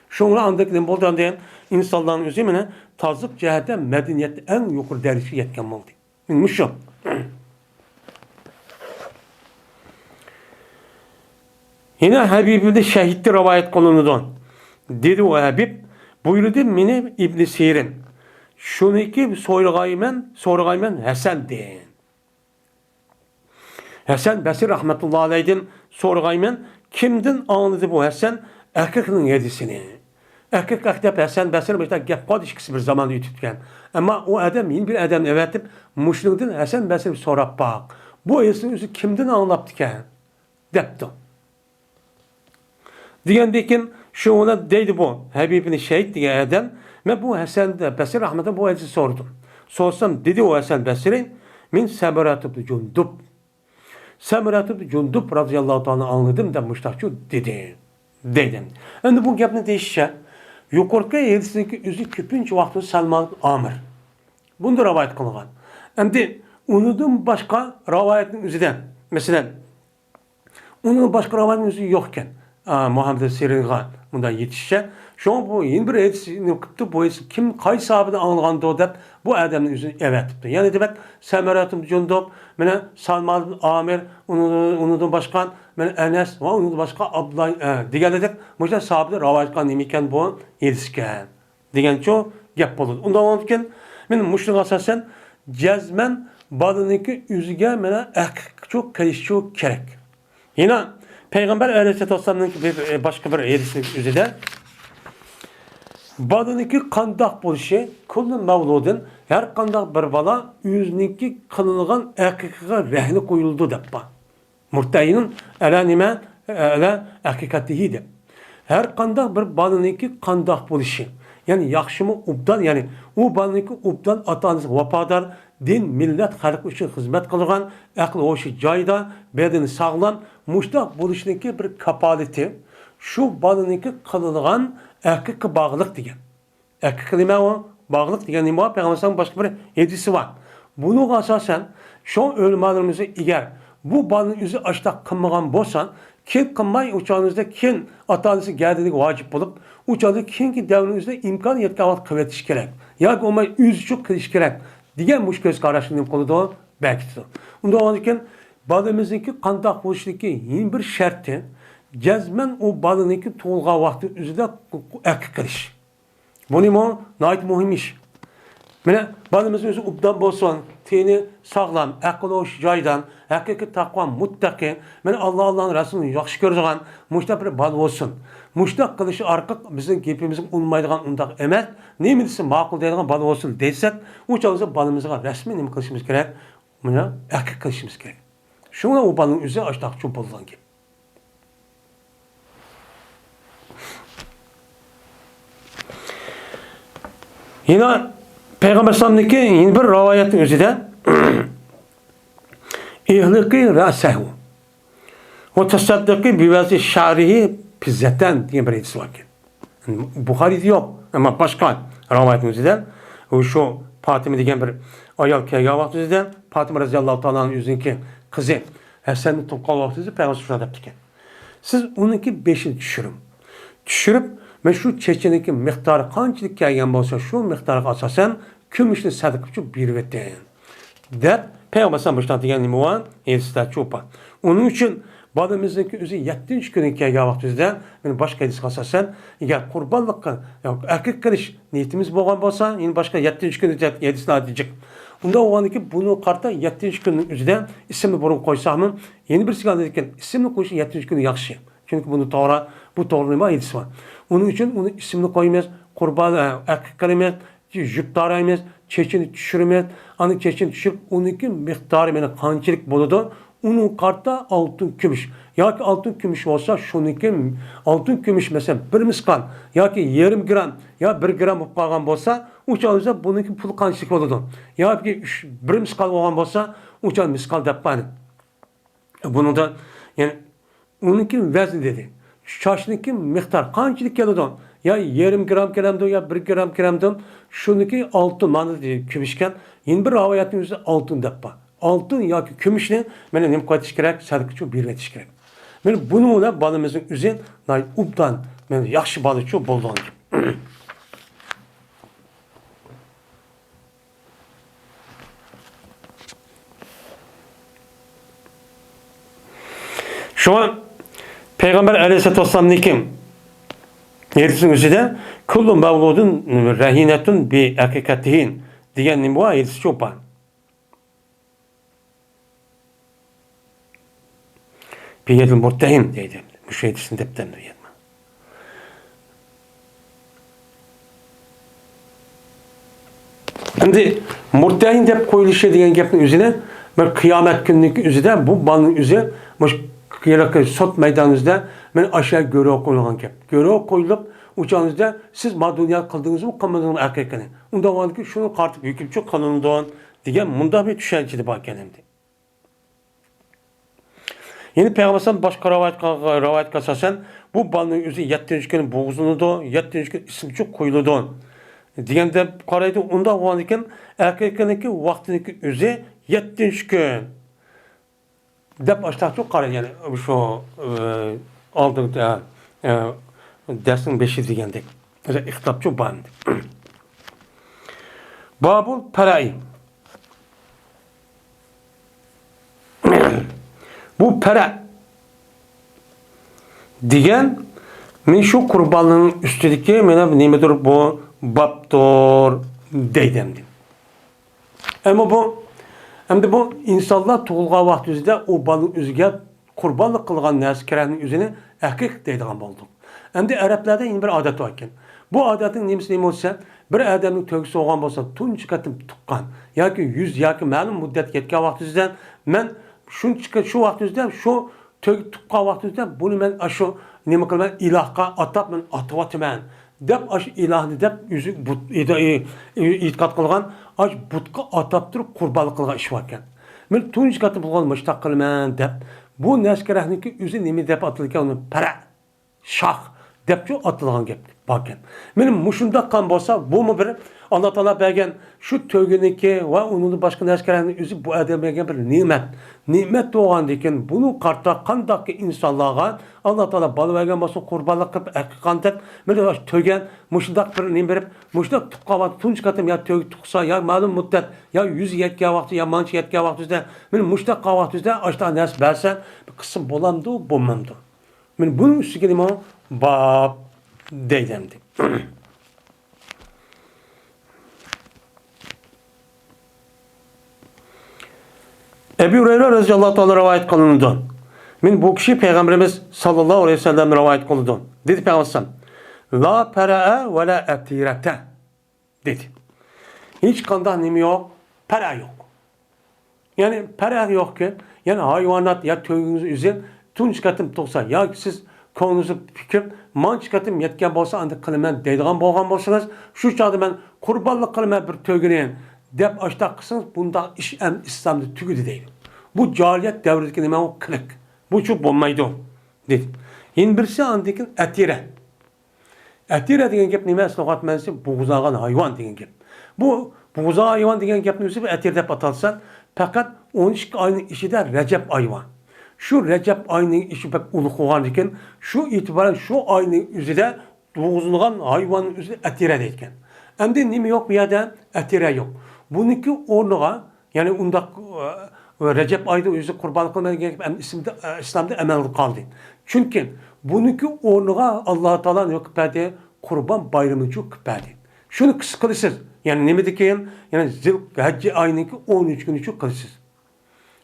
Şunu andık boldan diyen insanların üzerine tazlık cihette medeniyette en yukarı dereceye yetken oldu. Bilmiş yok. Yine Habib'de şehitli rivayet konunudan. Dedi o Habib, buyurdu meni İbn Sirin. Şunu ki sorgaymen Hasan deyin. Hasan Basri rahmetullahi aleyhin sorgaymen kimden anladı bu Hasan? Erkekinin yedisini. Erkek aktep Hasan Basri mesela gap padişkisi bir zaman yututken. Ama o adam yeni bir adam evetip muşluktan Hasan Basri sorap bak. Bu esini kimden anlattı ki? Depti. Diyendekin şu ona deydi bu. Habibini şehit diye eden. Ve bu Hasan Basri rahmetullahi bu hadisi sordum. Sorsam dedi o Hasan Basri min Semeratübni Cundub. Semeratübni Cundub radıyallahu ta'ala anladım da müştakçı dedi. Dedim. Şimdi bu gapni değişse yukarıki yedisindeki yüzü küpünç vakti Salman Amir. Bunda rivayet kılıngan. Şimdi unudum başka rivayetin üzerinden. Mesela onun başka rivayetin üzeri yokken Muhammed Sirin'ga bundan yetişse şu an bu yeni bir edisini kıptı bu edisi kim kay sahabede anılgandı o dep bu adamın yüzünü evet tuttu. Yani demek Semeratüm Cundub, mene Salman Amir, unudum başkan, mene Enes ve unudum başka Abdullah diğer dedik. Müşte sahabede rivayet kan nemiken bu yetişken. Diyen çoğu gap olur. Ondan olurken benim müşrik asasen cezmen balınınki yüzüge mene çok karışçı gerek. Yine Peygamber Aleyhisselam'ın bir başka bir hadisi üzerinde balınınki kandak buluşu kullu mevludun her kandak bir bala yüzününki kılınılan hakikate rehni koyuldu deppa. Murtayinin ala nime ala hakikatihi de. Her kandak bir balınınki kandak buluşu. Yani yakşımı ubdan yani o balınınki ubdan atanız vapadar din millet halk için hizmet kılgan aklı hoşu cayda bedeni sağlam muştak buluşundaki bir kapaleti şu balınınki kılınılan erkek bağlılık diyen. Erkek kelime o bağlılık diyen nima Peygamber'in başka bir hedisi var. Bunu asasen şu ölümalarımızı eğer bu balın yüzü açta kınmagan bolsan kim kınmay uçağınızda kim atanızı geldiği vacip bulup uçağınızda kim ki devrinizde imkan yetkavat kıvvetiş gerek. Ya ki o yüzü çok kılış gerek. Diyen muş göz karşılığım konuda belki de. Ondan olurken balımızdaki kandak buluştaki yeni bir şartı Cezmen o balınınki to'lg'an vaqti o'zida akib qilish. Bu nayt muhim ish. Mana balamiz o'zi obdan bo'lsin, teni sog'lom, aqli o'sh joydan, haqiqiy taqvo, muttaqi, mana Allohning rasulini yaxshi ko'radigan mushta bir bal bo'lsin. Mushtaq qilish orqali bizning gapimizga unmaydigan undaq emas, nima desa ma'qul deydigan bal bo'lsin desak, u chog'da balamizga rasmiy nima qilishimiz kerak? Mana haqiqiy qilishimiz kerak. Shunga u balning o'zi ashtaqchi bo'lgan gap. Yine Peygamber sallallahu yine bir rivayetin özüde İhliki ra'sehu ve tasaddaki bivazi şa'rihi pizzeten diye bir hadis var ki. Bukhari'de yok ama başka rivayetin özüde o şu Fatıma diyen bir ayal kelgen vakti özüde Fatıma radıyallahu ta'ala'nın yüzündeki kızı Hasan'ın topkal vakti özüde Peygamber sallallahu aleyhi ve sellem. Siz onunki 5'ini düşürüp ve şu çeçeniki miktarı qanchalik kelgan bo'lsa, shu miqdarga asosan kumushni sadaqa uchun berib o'tgan. Deb Payg'ambar sallallohu degan nima bor? Esda cho'pa. Uning uchun bolamizniki o'zi 7-kunga kelgan vaqtimizda, men boshqa hadisga asosan, agar qurbonlikqa yoki aqiq qilish niyatimiz bo'lgan bo'lsa, endi boshqa 7-kunda hadislar deydik. Unda o'g'aniki buni qarta 7-kunning o'zida ismni burun qo'ysaqmi, yeni bir sigan ekan, ismni qo'yish 7-kun yaxshi. Çünkü bu to'g'ri nima hadis var. Onun için onu ismini qo'ymaymiz, qurban aqiq qilmaymiz, juptaraymiz, chechini tushirmaymiz. Ani chechini tushirib, uniki miqdori meni qanchalik bo'ladi? Uning qarta oltin kumush yoki oltin kumush bo'lsa, shuniki oltin kumush mesela 1 misqal yoki 0,5 gram yo 1 gram bo'lib qolgan bo'lsa, o'sha buniki pul qanchalik bo'ladi? Yoki 1 misqal bo'lgan bo'lsa, o'sha misqal deb qo'yadi. Buningda yani onunki vazni dedi. Şaşniki miktar qanchalik keladi? Ya 0,5 gram kelamdi ya 1 gram kelamdi. Shuniki oltin mana kumushgan. Endi bir rivoyatning o'zida oltin deb bor. Oltin yoki kumushni mana nima qo'yish kerak? Sadaqa uchun berib o'tish kerak. Mana buni bilan bolamizning o'zi ubdan mana yaxshi bola uchun bo'lgan. Şu an Peygamber Aleyhisselatü Vesselam'ın hadisinin özüde kullu mevludun rehinetun bi hakikatihin diyen bu hadisi çok var. Biyedil murtehim deydi. Bu şey hadisini depten duyuyor. Şimdi murtehin dep koyuluşu diyen gapning özüne bir kıyamet günlük özüde bu balın özü sot meydanınızda men aşağı görev koyulgan gap. Görev koyulup uçağınızda siz ma dünya kıldınız mı kılmadınız mı hakikaten. Onda var ki şunu kartıp yüküm çok kanundan diye munda bir düşünceli bak kelimdi. Yeni Peygamber'in başka rivayet kasasen bu balının özü 7. günün boğuzunu 7. gün isim çok koyuldu. Diyende karaydı onda var ki erkeklerin vaktindeki özü 7. gün. Dep açtak çok karaydı yani şu aldık dersin 5'i diyendik. Mesela ihtap çok bandı. Babul Perai. Bu pera diyen men şu kurbanlığın üstündeki mena nemedir bu baptor deydemdi. Ama bu hem de bu insanlar tuğulğa vaxtında o balın üzüge kurbanlık kılgan nəskərənin üzünü əqiq deydiğən oldu. Hem de Ərəblərdə yeni bir adet var. Bu adetin nemisi neymi olsa bir adamın töküsü olğan bolsa tunç qatım tuqqan yoki 100 yoki ma'lum muddat ketgan vaqtida men şu vaqtida şu tuqqan vaqtida buni men shu nima qilaman ilohga atab men atatyman deb shu ilohni deb o'zi e'tiqod qilgan ash butga atab turib qurbonlik qilgan ish bor ekan. Men tunç qatım bo'lgan mushtaq qilaman deb bu naskarahninki o'zi nima deb atilgan uni para shoh deb atilgan gap bor ekan. Mening mushunda qan bo'lsa bu mu bir Allah Teala bergen şu tövgeniki ve onun başka neskerinin özü bu adam bergen bir nimet. Nimet doğan diken bunu kartta kandaki insanlığa Allah Teala balı bergen basın kurbanlık kılıp kandet. Mesela tögen muşundak bir neyim berip muşundak tukkavat tunç katım ya tuksa ya malum muddet ya 100 yetki vakti ya manç yetki vakti de benim muşundak vakti de açta nes bersen bir kısım bolamdı bulmamdı. Men bunun üstüge nima bab deylemdi. Ebu Hureyre radıyallahu ta'ala rivayet kılındı. Men bu kişi Peygamberimiz sallallahu aleyhi ve sellem rivayet kılındı. Dedi Peygamber la pera'a ve la atirete dedi. Hiç kanda nimi yok, pera yok. Yani pera yok ki, yani hayvanat ya tövünüzü üzün, tun çıkartım toksa, ya siz konunuzu fikir, man çıkartım yetken bolsa, andık kılımen deydiğen bolgan bolsanız, şu çağda ben kurbanlık kılımen bir tövgüneyin, dep açta kısınız, bunda iş İslam'da tügüdü değil. Bu cahiliyet devredeki nime o kılık. Bu çok olmaydı dedi. Yine birisi andikin etire. Etire degen gep nime eslogat mensi buğuzağın hayvan degen gep. Bu buğuzağı hayvan degen gep nimesi etir dep atalsan, fakat 13 ayının işi de Recep ayı var. Şu Recep ayının işi pek uluk olan iken, şu itibaren şu ayının üzerinde buğuzluğun hayvanın üzerinde etire deyken. Hem de nime yok bir yerde etire yok. Bununki ornuğa, yani undak Recep ayda yüzü kurbanlık kılmaya gerek İslam'da emel kaldı. Çünkü bununki ornuğa Allah-u Teala yok küpedi, kurban bayramı çok küpedi. Şunu kısıkılısız. Yani ne mi dikeyim? Yani Zilhicce ayının 13 günü çok kılısız.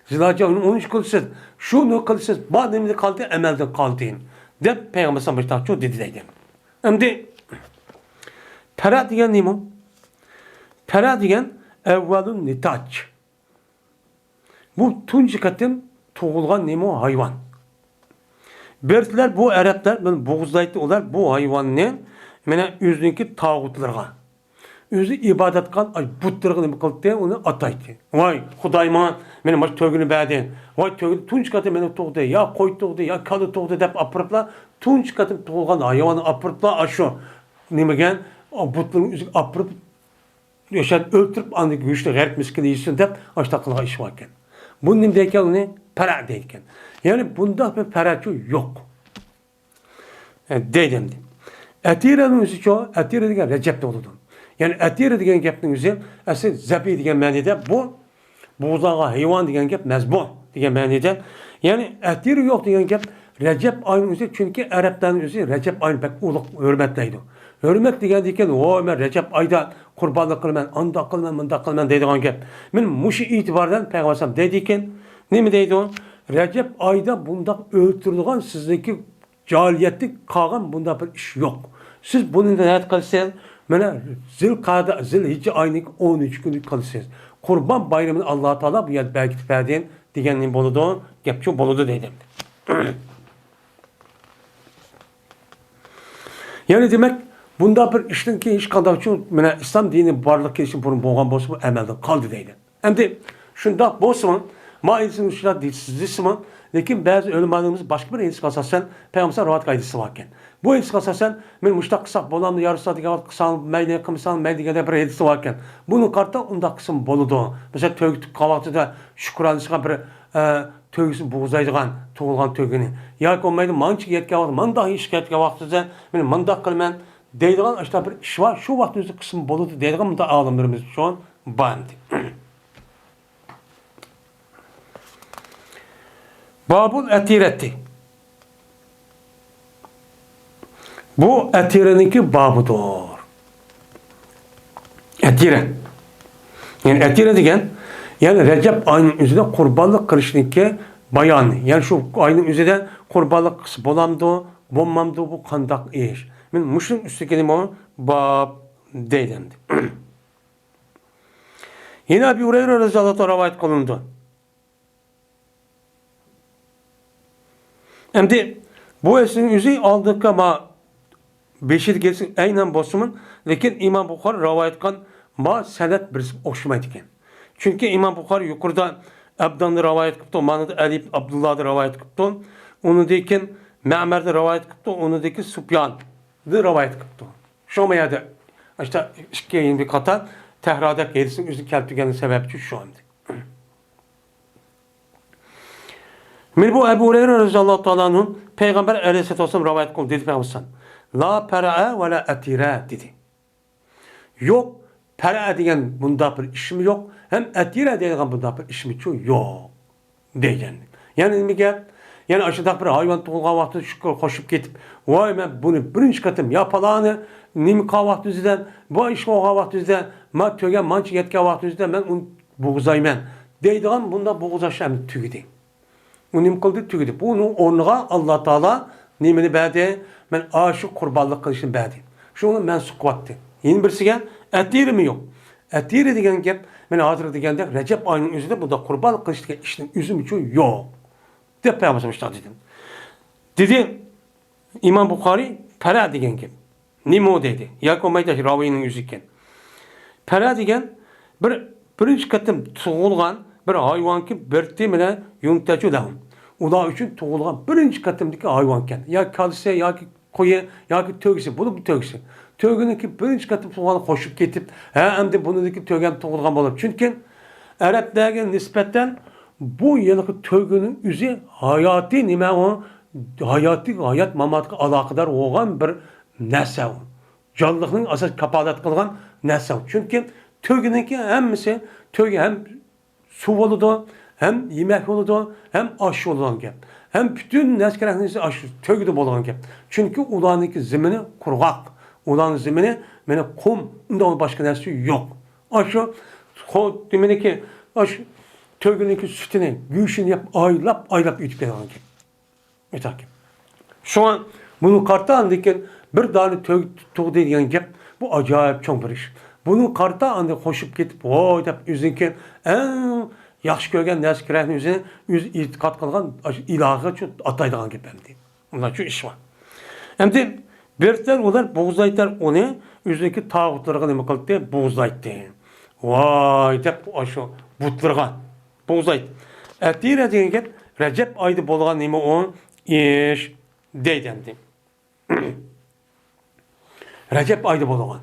Zilhicce ayının 13 kılısız. Şunu kılısız. Bademde kaldı, emelde kaldı. De Peygamber sallallahu aleyhi ve sellem çok dedi. Hem de pera diyen ne mi? Pera diyen evvelun nitaç. Bu tunci katım tuğulgan nemo hayvan. Bertler bu Araplar boğuzlaydı olar bu hayvan ne? Mene yüzündeki tağutlarga. Yüzü ibadet kan ay butlarga nima qildi onu ataydı. Vay Xudayman meni maş tögünü bädi. Vay tögünü tunci katım meni tuğdu ya koy tuğdu ya kalı tuğdu dep apırıpla tunci katım tuğulgan hayvanı apırıpla aşu. Nimagen o butların yüzü apırıp yaşat öldürüp andı güçlü gayret miskini yesin dep aştaqlığa iş varken. Bunun deyken ne? Para deyken. Yani bunda bir paraçı yok. Yani dedim. Etire'nin üzü çoğu, etire degen Recep'te oldu. Yani etire degen gepnin üzü, aslında zebi degen manide bu, buğzağa hayvan degen gep mezbu degen manide. Yani etire yok degen gep Recep ayının üzü, çünkü Arapların üzü Recep ayını pek uluk hürmetleydi. Hürmet degen deyken, o ben Recep ayda kurbanlık kılmen, anda kılmen, mında kılmen deydiğen gep. Ben muşi itibardan Peygamber deydiken, ne mi deydi o? Recep ayda bunda öldürülen sizdeki cahiliyetlik kalan bunda bir iş yok. Siz bunun da hayat kalırsanız, Zilhicce ayının 13 günü kalırsanız. Kurban bayramını Allah-u Teala bu yer belki verdiğin diyenin boludu, gepçu boludu dedim. Yani demek bunda bir işin ki iş kadar çok İslam dini varlık için bunun boğan bozma emelde kaldı deydi. Hem de şunda bozma maizenin uçlar dizisiman lekin bazı ölümanlarımız başka bir hadis kasasen Peygamber rahat kaydısı varken. Bu hadis kasasen men muştaq kısa bolamlı yarısı diye kısa meyne kımsan meydikede bir hadisi varken. Bunun kartta onda kısım boludu. Mesela tövgütük kahvaltıda şükranışına bir tövgüsü buğzaydıgan tuğulgan tövgünü. Ya ki olmaydı mançı yetke var, man dahi iş yetke vaxtıda men mandaq kılmen deydigan işte bir iş var. Şu vaxtı kısım boludu deydigan bunda ağlamlarımız şu an bandı. Babul etireti. Bu etireninki babıdır. Etire. Yani etire degen, yani Recep ayının üzerinde kurbanlık kılışınki bayanı. Yani şu ayının üzerinde kurbanlık kısı bolamdı, bommamdı bu kandak iş. Ben muşun üstündeki onu bab deylendi. Yine Ebu Hureyre radıyallahu anh rivayet kılındı. Hem de bu eserin yüzü aldık ama beşir gelsin aynen bosumun. Lekin İmam Bukhari rivayet kan ma senet birisi okşamaydı iken. Çünkü İmam Bukhari yukarıda Abdan'ı rivayet kıptı, manada Ali Abdullah'ı rivayet kıptı. Onu deyken Ma'mer'de rivayet kıptı, onu deyken Sübyan'ı rivayet kıptı. Şomaya da işte işkeyin bir kata Tehra'da gelsin yüzü keltügenin sebepçi şu anda. Bu Ebu Hureyre radıyallahu anh'ın Peygamber aleyhisselatü vesselam rivayet kıldı dedi Peygamber. La pera'a ve la etire dedi. Yok pera'a diyen bunda bir işim yok. Hem etire diyen bunda bir işim yok. Diyeceğim. Yani mi gel? Yani aşağıda bir hayvan tuğulgan vakti şu koşup gitip, vay ben bunu birinci katım yapalanı, nimi kahvaltı üzerinden, bu iş kahvaltı üzerinden, ma tögen mançı yetken vakti üzerinden ben onu buğzaymen. Deydiğim bunda buğzaşam tügüdü. O nim kıldı tügüdü. Bunu onluğa Allah Teala nimini bədi, ben aşık kurbanlık kılışını bədi. Şunu ben sukvattı. Yeni birisi gel, etiri mi yok? Etiri degen gep, ben hazır degende Recep ayının üzerinde bunda kurbanlık kılışını işin üzüm için yok. Dep yapmışlar dedim. Dedi İmam Bukhari para degen gep. Nimo dedi. Yakomayda ravinin yüzüken. Para degen birinci katım tuğulgan bir hayvan ki berti mine yumtacı lahum. Ula üçün tuğulgan birinci katımdaki hayvanken. Ya kalse ya ki koyu ya ki tögüsü. Bunu bu tögüsü. Tögünün ki birinci katım tuğulgan koşup getip hem de bununki tögen tuğulgan olur. Çünkü Araplarga nispetten bu yılki tögünün üzü hayatı nime o hayat mamatga alakadar olgan bir narsa. Canlılığın asas kapalat kılgan narsa. Çünkü tögününki hemmisi tögü hem su oludu, hem yemek oludu, hem aşı olan gep. Hem bütün neskereknisi aşı tögüdü bolan gep. Çünkü ulanınki zemini kurgak. Ulanın zemini mene kum, ondan başka neresi yok. Aşı demineki aşı tögününki sütünü, güçünü yap, aylap içip gelen gep. Etakip. Şu an bunu karta andikken bir tane tuğ dediğin gep, bu acayip çok bir iş. Bunun karta andi koşup gitip, oy dep üzünken en yaxşı görgen neskerehni üzerine itikat kılgan ilahı çok ataydıgan gep hem deyip. Bundan şu iş var. Hem de bertler olar boğuzlaytlar onu üzündeki tağutlarına neme kılıp de boğuzlaytdı. Vay dep aşı butlarga boğuzlaytdı. Etire deyen gep Recep aydı bolgan neme o iş deydi hem deyip. Recep aydı bolgan.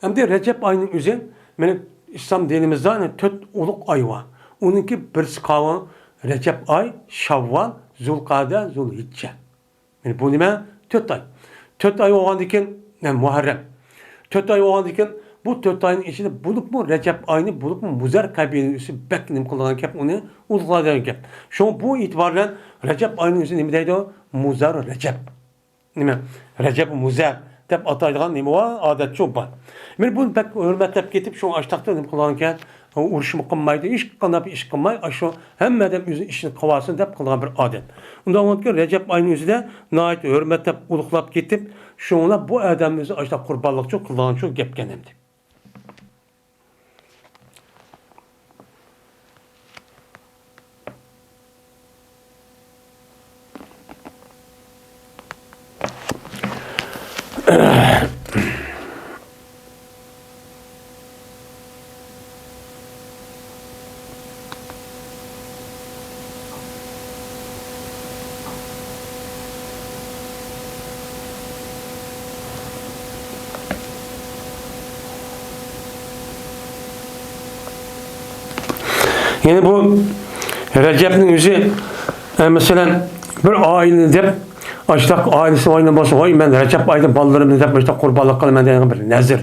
Hem de Recep ayının üzerine benim İslam dinimizde hani 4 uluk ay var. Onunki birisi kalı Recep ay, Şavval, Zulkade, Zulhicce. Yani bu nime 4 ay. 4 ay olan diken yani Muharrem. 4 ay olan diken bu 4 ayın içinde bulup mu Recep ayını bulup mu Muzer kabilenin üstü beklenim kullanan kep onu ulukladan kep. Şu an bu itibarla Recep ayının üstü nimedeydi o? Muzer Recep. Nime? Recep Muzer. Dep ataydıgan nime var? Adet çok var. Men bunu pek hürmetlep getip şu açtakta nim kullanırken uruşumu kılmaydı. İş kılmayı iş kılmayı aşı hemmeden işini kıvasın dep kılgan bir adet. Ondan sonra Recep ayının yüzüde nait hürmetlep uluklap getip şunla bu adamımızı açta kurbanlık çok kılgan çok gepkenemdi. Yani bu Recep'in yüzü mesela bir aile dep açtak ailesi oynamasa oy ben Recep ayda ballarımı dep işte kurbanlık kılman deyen bir nezir.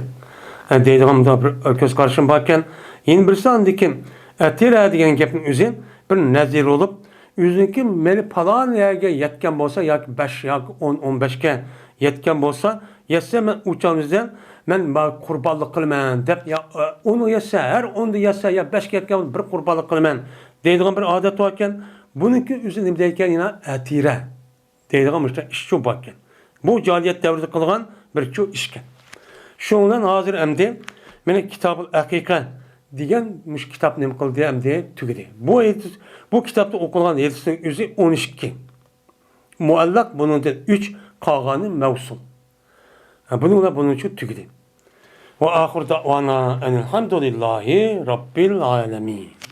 Deydiğim da bir göz karşım bakken yeni birisi andikim etire deyen gepin yüzü bir nezir olup yüzünki meni falan yerge yetken bolsa ya 5 ya 10-15'ke yetken bolsa yetse ben uçağımızdan men kurbanlık kılman dep ya onu yese her onu yese ya 5'ke yetken bir kurbanlık kılman deydiğim bir adet varken bununki üzerindeyken yine etire deydiğim işte iş çok bakken. Bu cahiliyet devrinde kılgan bir çok işken. Şundan hazır emdi meni kitab-ı hakika degan muş kitap nima qildi emdi tugidi. Bu kitapta o'qilgan hadisning o'zi 12. Muallaq bundan 3 qolgani mavsul. Buning uchun tugidi. Va oxir da'vana alhamdulillahi robbil alamin.